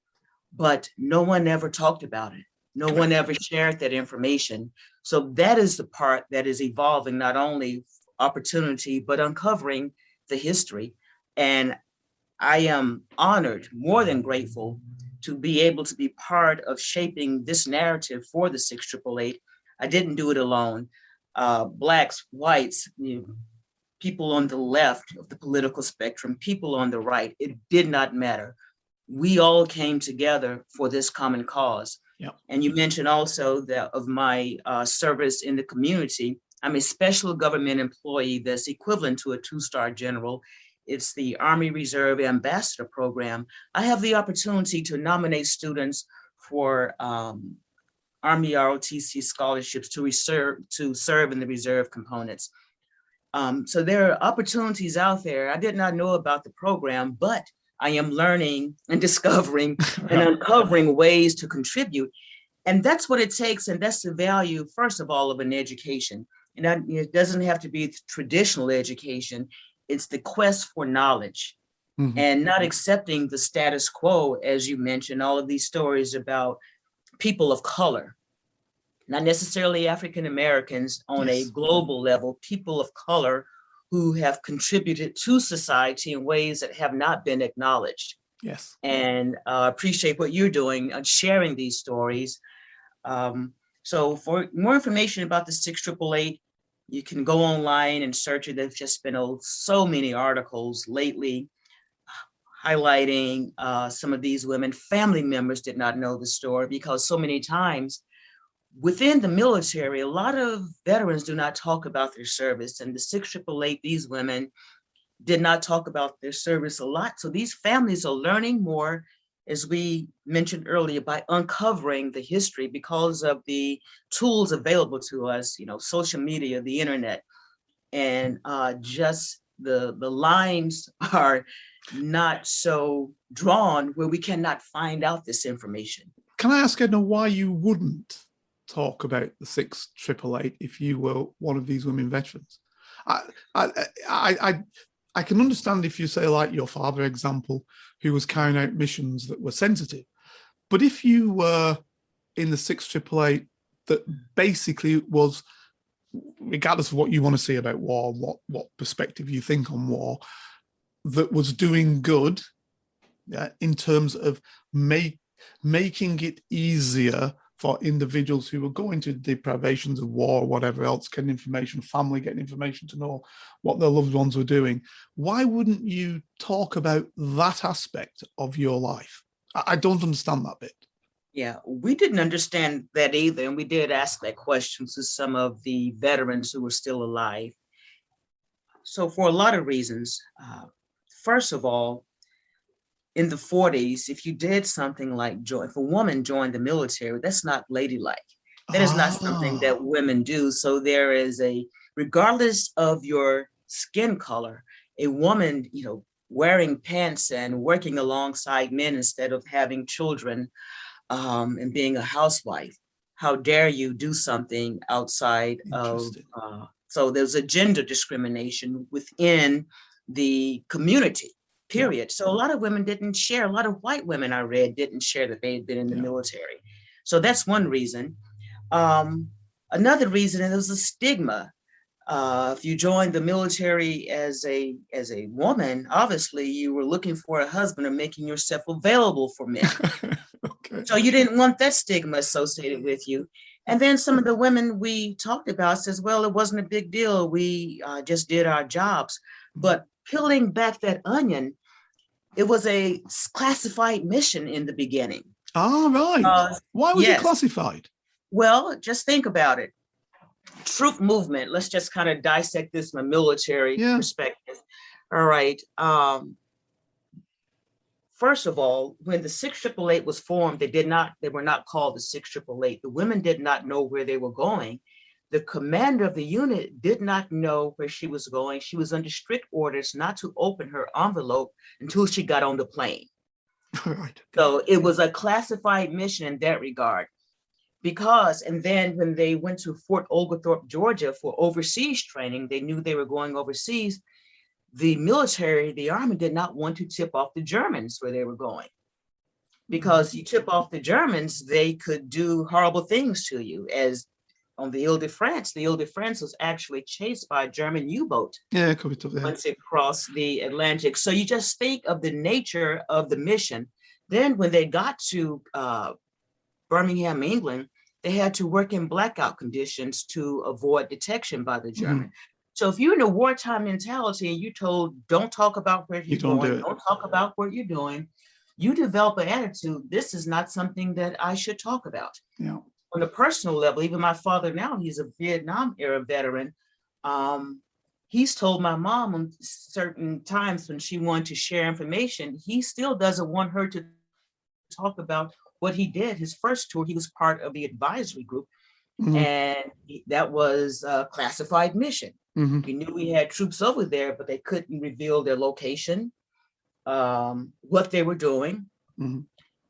but no one ever talked about it. No one ever shared that information. So that is the part that is evolving, not only opportunity, but uncovering the history. And I am honored, more than grateful, to be able to be part of shaping this narrative for the 6888. I didn't do it alone. Blacks, whites, people on the left of the political spectrum, people on the right, it did not matter. We all came together for this common cause. Yep. And you mentioned also that of my service in the community. I'm a special government employee that's equivalent to a 2-star general. It's the Army Reserve Ambassador Program. I have the opportunity to nominate students for Army ROTC scholarships to serve in the reserve components. So there are opportunities out there. I did not know about the program, but I am learning and discovering and uncovering ways to contribute. And that's what it takes. And that's the value, first of all, of an education. And it doesn't have to be traditional education. It's the quest for knowledge and not accepting the status quo, as you mentioned, all of these stories about people of color, not necessarily African Americans on a global level, people of color who have contributed to society in ways that have not been acknowledged. Yes. And appreciate what you're doing on sharing these stories. So for more information about the 6888, you can go online and search it. There's just been so many articles lately highlighting some of these women. Family members did not know the story because so many times within the military, a lot of veterans do not talk about their service. And the 6888, these women did not talk about their service a lot. So these families are learning more, as we mentioned earlier, by uncovering the history because of the tools available to us, social media, the internet, and just the lines are not so drawn where we cannot find out this information. Can I ask, Edna, why you wouldn't talk about the 6888 if you were one of these women veterans? I can understand if you say, like your father example, who was carrying out missions that were sensitive. But if you were in the 6888 that basically was, regardless of what you want to say about war, what perspective you think on war, that was doing good in terms of making it easier for individuals who were going to deprivations of war or whatever else, getting information, family getting information to know what their loved ones were doing. Why wouldn't you talk about that aspect of your life? I don't understand that bit. Yeah, we didn't understand that either. And we did ask that question to some of the veterans who were still alive. So for a lot of reasons, first of all, in the 40s, if you did something like if a woman joined the military, that's not ladylike. That is not something that women do. So there is regardless of your skin color, a woman, wearing pants and working alongside men instead of having children, and being a housewife. How dare you do something outside of, so there's a gender discrimination within the community, period. So a lot of women didn't share, a lot of white women I read didn't share that they had been in the military. So that's one reason. Another reason, and there's a stigma. If you joined the military as a woman, obviously you were looking for a husband or making yourself available for men. Okay. So you didn't want that stigma associated with you. And then some of the women we talked about says, well, it wasn't a big deal. We just did our jobs. But peeling back that onion, it was a classified mission in the beginning. Ah, right. Why was it classified? Well, just think about it. Troop movement. Let's just kind of dissect this from a military perspective. All right. First of all, when the 6888 was formed, they were not called the 6888. The women did not know where they were going. The commander of the unit did not know where she was going. She was under strict orders not to open her envelope until she got on the plane. Right. So it was a classified mission in that regard. And then when they went to Fort Oglethorpe, Georgia for overseas training, they knew they were going overseas. The military, the army did not want to tip off the Germans where they were going, because you tip off the Germans, they could do horrible things to you. As on the Ile-de-France was actually chased by a German U-boat. Yeah, once it crossed the Atlantic. So you just think of the nature of the mission. Then when they got to Birmingham, England, they had to work in blackout conditions to avoid detection by the German. So if you're in a wartime mentality and you're told, don't talk about where you're going, don't talk about what you're doing, you develop an attitude, this is not something that I should talk about. Yeah. On a personal level, even my father now, he's a Vietnam era veteran. He's told my mom on certain times when she wanted to share information, he still doesn't want her to talk about what he did. His first tour, he was part of the advisory group. And that was a classified mission. We knew we had troops over there, but they couldn't reveal their location, what they were doing.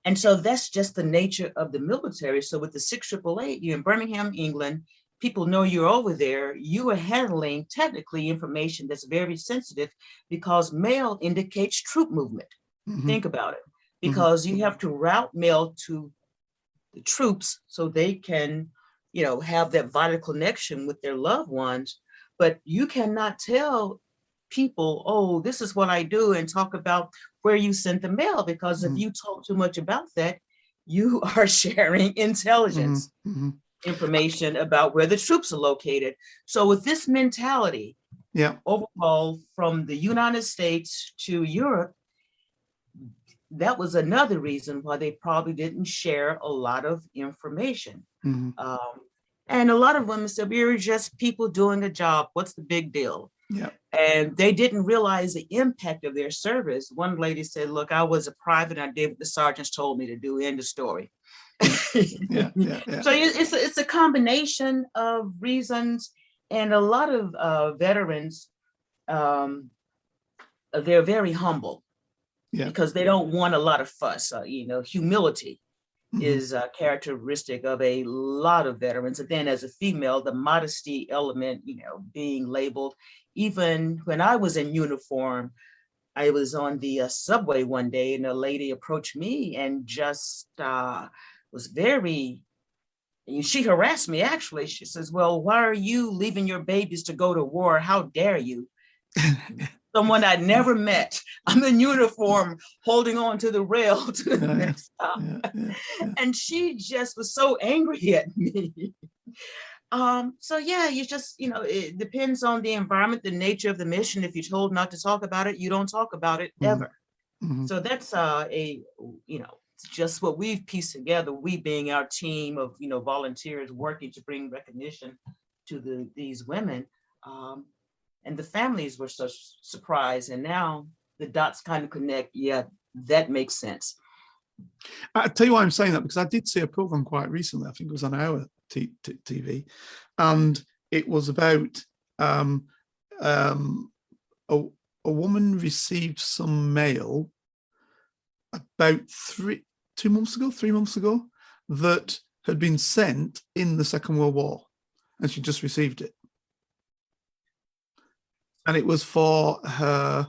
And so that's just the nature of the military. So with the 6888, you're in Birmingham, England, people know you're over there. You are handling technically information that's very sensitive, because mail indicates troop movement. Think about it, because you have to route mail to the troops so they can, have that vital connection with their loved ones. But you cannot tell people, oh, this is what I do, and talk about where you sent the mail, because if you talk too much about that, you are sharing intelligence information about where the troops are located. So with this mentality, overall, from the United States to Europe, that was another reason why they probably didn't share a lot of information. And a lot of women said, we were just people doing a job. What's the big deal? Yeah. And they didn't realize the impact of their service. One lady said, look, I was a private and I did what the sergeants told me to do. End of story. So it's a combination of reasons. And a lot of veterans, they're very humble because they don't want a lot of fuss. Humility is a characteristic of a lot of veterans. And then as a female, the modesty element, being labeled. Even when I was in uniform, I was on the subway one day and a lady approached me and just was very, she harassed me actually. She says, well, why are you leaving your babies to go to war? How dare you? Someone I'd never met. I'm in uniform holding on to the rail to the next stop. And she just was so angry at me. You just, it depends on the environment, the nature of the mission. If you're told not to talk about it, you don't talk about it ever. So that's just what we've pieced together, we being our team of, volunteers working to bring recognition to these women. And the families were so surprised. And now the dots kind of connect. Yeah, that makes sense. I tell you why I'm saying that, because I did see a program quite recently. I think it was on our TV, and it was about a woman received some mail about 3 months ago that had been sent in the Second World War, and she just received it. And it was for her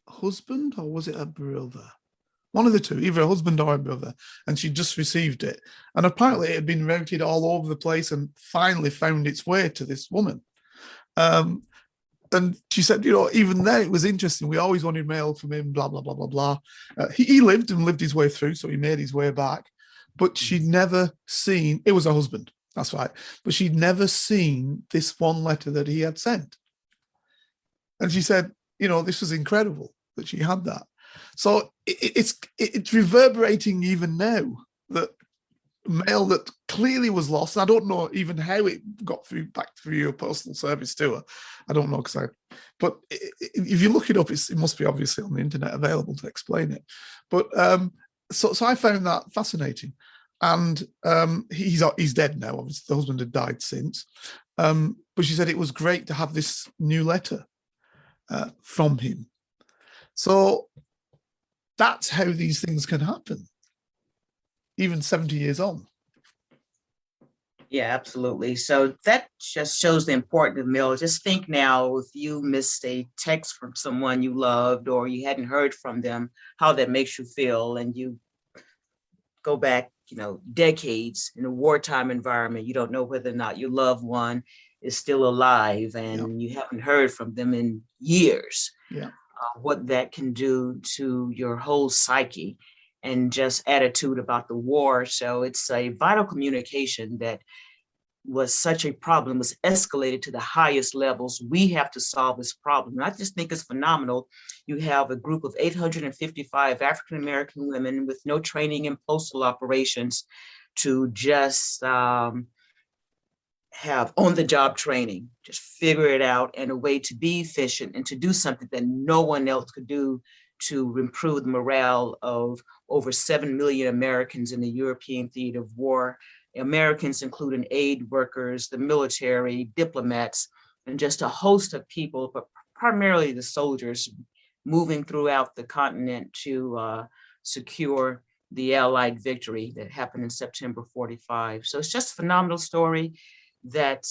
husband, or was it her brother? One of the two, either a husband or a brother, and she just received it. And apparently it had been routed all over the place and finally found its way to this woman. And she said, even then it was interesting. We always wanted mail from him, blah, blah, blah, blah, blah. He lived his way through, so he made his way back. But she'd never seen, it was her husband, that's right. But she'd never seen this one letter that he had sent. And she said, this was incredible that she had that. So it's reverberating even now, that mail that clearly was lost. I don't know even how it got back through your postal service to her. I don't know, but if you look it up, it must be obviously on the internet available to explain it. But so I found that fascinating. And he's dead now. Obviously, the husband had died since. But she said it was great to have this new letter from him. So that's how these things can happen, even 70 years on. Yeah, absolutely. So that just shows the importance of mail. Just think now, if you missed a text from someone you loved or you hadn't heard from them, how that makes you feel. And you go back, decades in a wartime environment, you don't know whether or not your loved one is still alive, and you haven't heard from them in years. Yeah. What that can do to your whole psyche and just attitude about the war. So it's a vital communication that was such a problem, was escalated to the highest levels. We have to solve this problem. And I just think it's phenomenal. You have a group of 855 African-American women with no training in postal operations to just have on-the-job training, just figure it out, and a way to be efficient and to do something that no one else could do to improve the morale of over 7 million Americans in the European theater of war. Americans including aid workers, the military, diplomats, and just a host of people, but primarily the soldiers moving throughout the continent to secure the Allied victory that happened in September 45. So it's just a phenomenal story that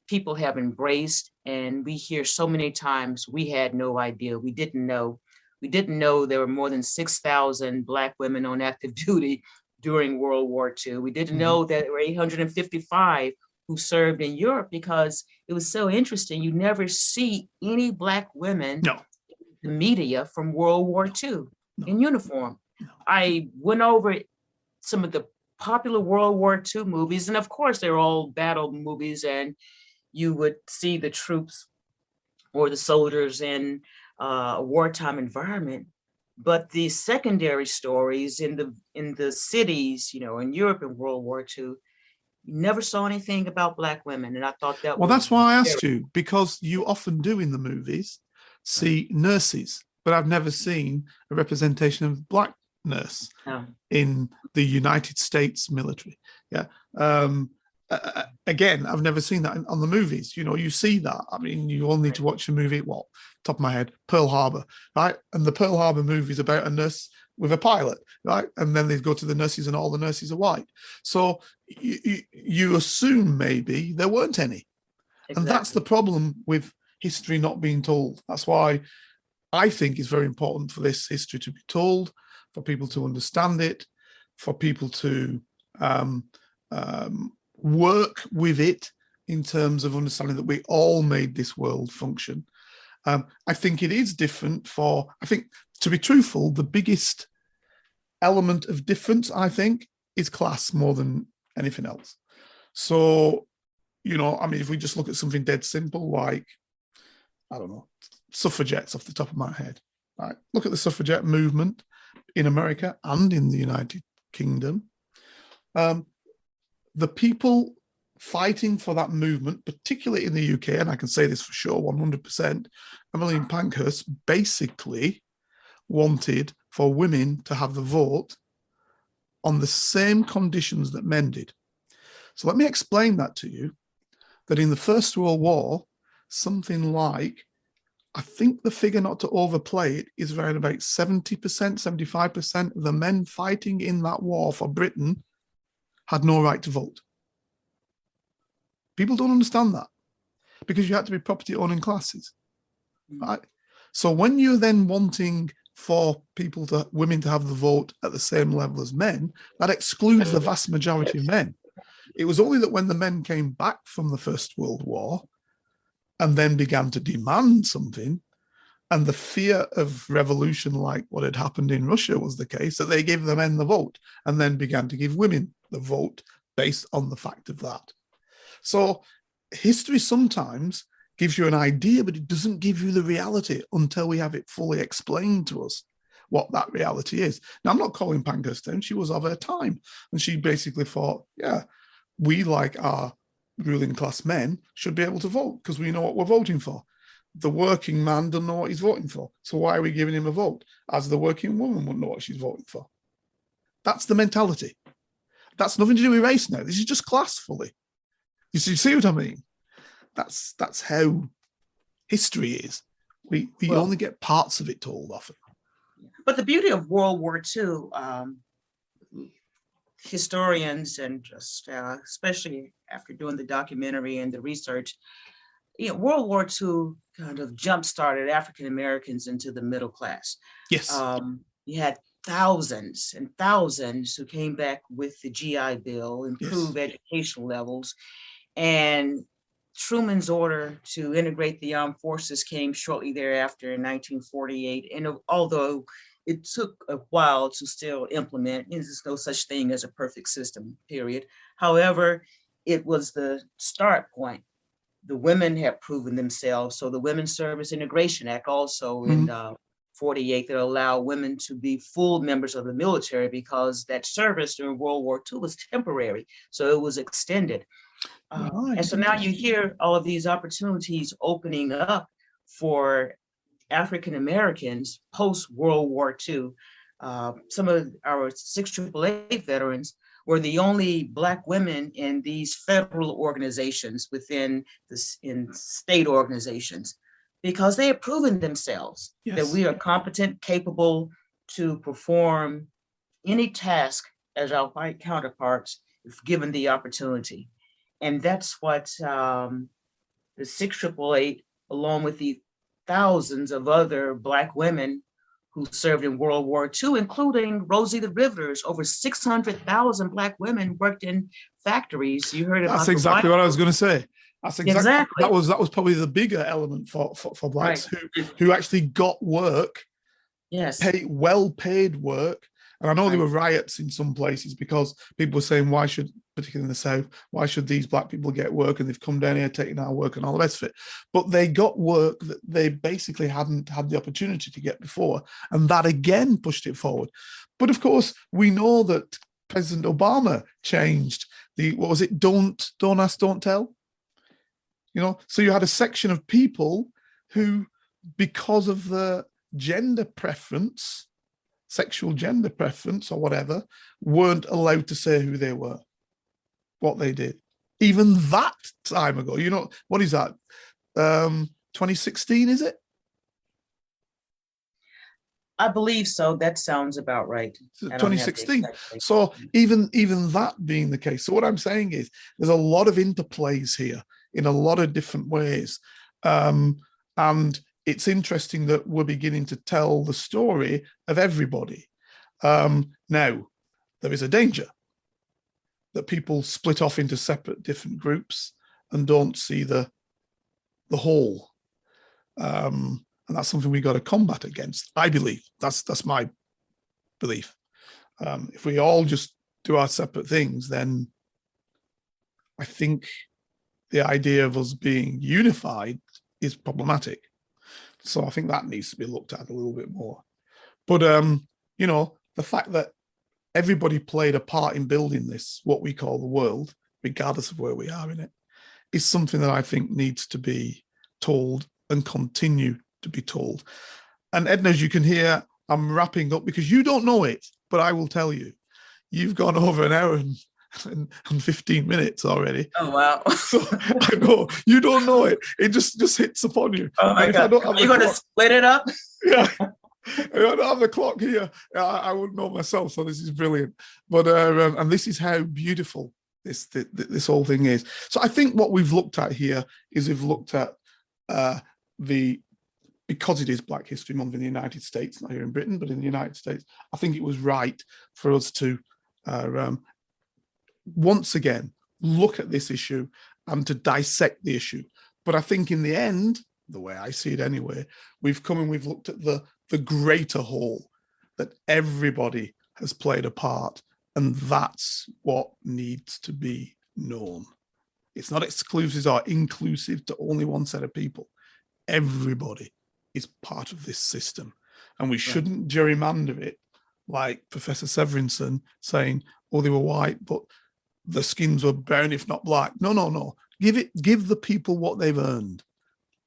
people have embraced. And we hear so many times, we had no idea, we didn't know. We didn't know there were more than 6,000 Black women on active duty during World War II. We didn't know that there were 855 who served in Europe, because it was so interesting. You never see any Black women in the media from World War II in uniform. I went over some of the popular World War II movies, and of course they're all battle movies, and you would see the troops or the soldiers in a wartime environment. But the secondary stories in the cities, in Europe in World War II, you never saw anything about Black women. And I thought that well, that's why I asked you, because you often do in the movies see nurses, but I've never seen a representation of Black nurse in the United States military. Again, I've never seen that on the movies. You see that. I mean, you all need to watch a movie, top of my head, Pearl Harbor, right? And the Pearl Harbor movie is about a nurse with a pilot, right? And then they go to the nurses and all the nurses are white. So you assume maybe there weren't any. Exactly. And that's the problem with history not being told. That's why I think it's very important for this history to be told, for people to understand it, for people to work with it in terms of understanding that we all made this world function. I think it is different I think, to be truthful, the biggest element of difference, I think, is class more than anything else. So, if we just look at something dead simple, like, I don't know, suffragettes off the top of my head, right? Look at the suffragette movement in America and in the United Kingdom. The people fighting for that movement, particularly in the UK, and I can say this for sure, 100%, Emmeline Pankhurst basically wanted for women to have the vote on the same conditions that men did. So let me explain that to you, that in the First World War, something like, I think the figure, not to overplay it, is around about 70%, 75% of the men fighting in that war for Britain had no right to vote. People don't understand that because you had to be property owning classes, right? So when you're then wanting for women to have the vote at the same level as men, that excludes the vast majority of men. It was only that when the men came back from the First World War and then began to demand something, and the fear of revolution, like what had happened in Russia was the case, that they gave the men the vote and then began to give women the vote based on the fact of that. So history sometimes gives you an idea, but it doesn't give you the reality until we have it fully explained to us what that reality is. Now, I'm not calling Pankhurst down. She was of her time. And she basically thought, yeah, we, like our ruling class men, should be able to vote because we know what we're voting for. The working man doesn't know what he's voting for. So why are we giving him a vote? As the working woman wouldn't know what she's voting for. That's the mentality. That's nothing to do with race now. This is just class fully. You see what I mean? That's how history is. We only get parts of it told often. But the beauty of World War II, historians and just especially after doing the documentary and the research, World War II kind of jump-started African Americans into the middle class. Yes. You had thousands and thousands who came back with the GI Bill, improved educational levels, and Truman's order to integrate the armed forces came shortly thereafter in 1948. And although it took a while to still implement, there's no such thing as a perfect system, period. However, it was the start point. The women have proven themselves. So the Women's Service Integration Act also in 48 that allow women to be full members of the military because that service during World War II was temporary. So it was extended. And so now you hear all of these opportunities opening up for African Americans post-World War II. Some of our 688 veterans were the only Black women in these federal organizations in state organizations because they have proven themselves that we are competent, capable to perform any task as our white counterparts if given the opportunity. And that's what the 688, along with the thousands of other Black women who served in World War II, including Rosie the Riveters, over 600,000 Black women worked in factories. You heard about that's exactly what I was going to say. That's exactly. That was probably the bigger element for Blacks who actually got work, well-paid work. And I know there were riots in some places because people were saying, why should, particularly in the South, why should these Black people get work? And they've come down here taking our work and all the rest of it. But they got work that they basically hadn't had the opportunity to get before. And that again pushed it forward. But of course, we know that President Obama changed what was it? Don't ask, don't tell. So you had a section of people who, because of the gender preference, sexual gender preference or whatever, weren't allowed to say who they were, what they did. Even that time ago, what is that? 2016, is it? I believe so. That sounds about right. 2016. So even that being the case. So what I'm saying is there's a lot of interplays here in a lot of different ways. And it's interesting that we're beginning to tell the story of everybody. Now, there is a danger that people split off into separate different groups and don't see the whole. And that's something we got to combat against, I believe. That's my belief. If we all just do our separate things, then I think the idea of us being unified is problematic. So I think that needs to be looked at a little bit more. But, the fact that everybody played a part in building this, what we call the world, regardless of where we are in it, is something that I think needs to be told and continue to be told. And Edna, as you can hear, I'm wrapping up because you don't know it, but I will tell you. You've gone over an hour and 15 minutes already. Oh, wow. So I know you don't know it. It just hits upon you. Oh, my God. Are you going to split it up? Yeah. I don't have the clock here. I wouldn't know myself, so this is brilliant. But and this is how beautiful this whole thing is. So I think what we've looked at here is we've looked at because it is Black History Month in the United States, not here in Britain, but in the United States, I think it was right for us to once again look at this issue and to dissect the issue. But I think in the end, the way I see it anyway, we've come and we've looked at the greater whole, that everybody has played a part, and that's what needs to be known. It's not exclusive or inclusive to only one set of people. Everybody is part of this system, and we shouldn't gerrymander it like Professor Severinson saying, oh, they were white, but the skins were brown, if not black. No. Give the people what they've earned.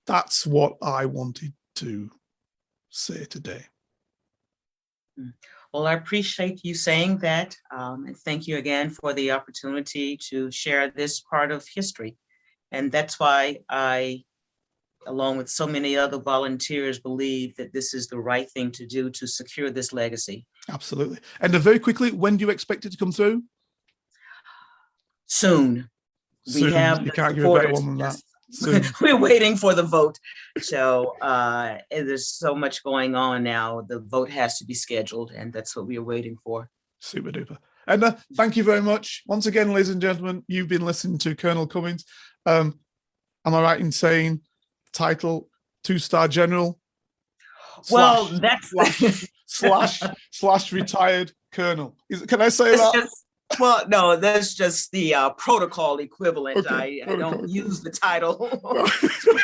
That's what I wanted to say today. Well, I appreciate you saying that. And thank you again for the opportunity to share this part of history. And that's why I, along with so many other volunteers, believe that this is the right thing to do to secure this legacy. Absolutely. And very quickly, when do you expect it to come through? Soon. We have you can't give a better one than that. We're waiting for the vote. So there's so much going on now. The vote has to be scheduled, and that's what we are waiting for. Super duper. Edna, thank you very much. Once again, ladies and gentlemen, you've been listening to Colonel Cummings. Am I right in saying title 2-star general? Well, slash retired colonel. Can I say that? Well, no, that's just the protocol equivalent. Okay, I don't use the title.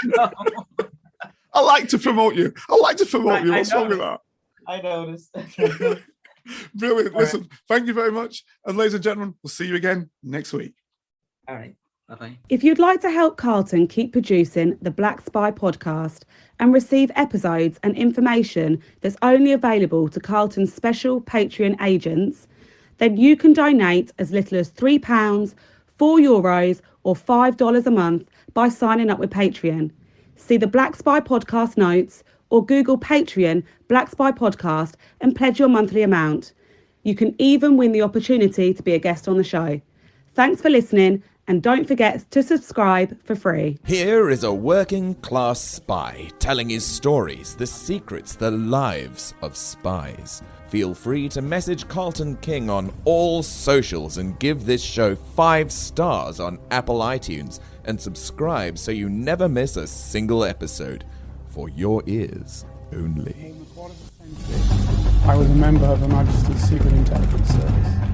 No. I like to promote you. What's wrong with that? I noticed. Brilliant. Listen, thank you very much. And ladies and gentlemen, we'll see you again next week. All right. Bye-bye. If you'd like to help Carlton keep producing the Black Spy podcast and receive episodes and information that's only available to Carlton's special Patreon agents, then you can donate as little as £3, €4, or $5 a month by signing up with Patreon. See the Black Spy podcast notes or Google Patreon Black Spy podcast and pledge your monthly amount. You can even win the opportunity to be a guest on the show. Thanks for listening, and don't forget to subscribe for free. Here is a working class spy telling his stories, the secrets, the lives of spies. Feel free to message Carlton King on all socials and give this show 5 stars on Apple iTunes and subscribe so you never miss a single episode. For your ears only. I was a member of Her Majesty's Secret Intelligence Service.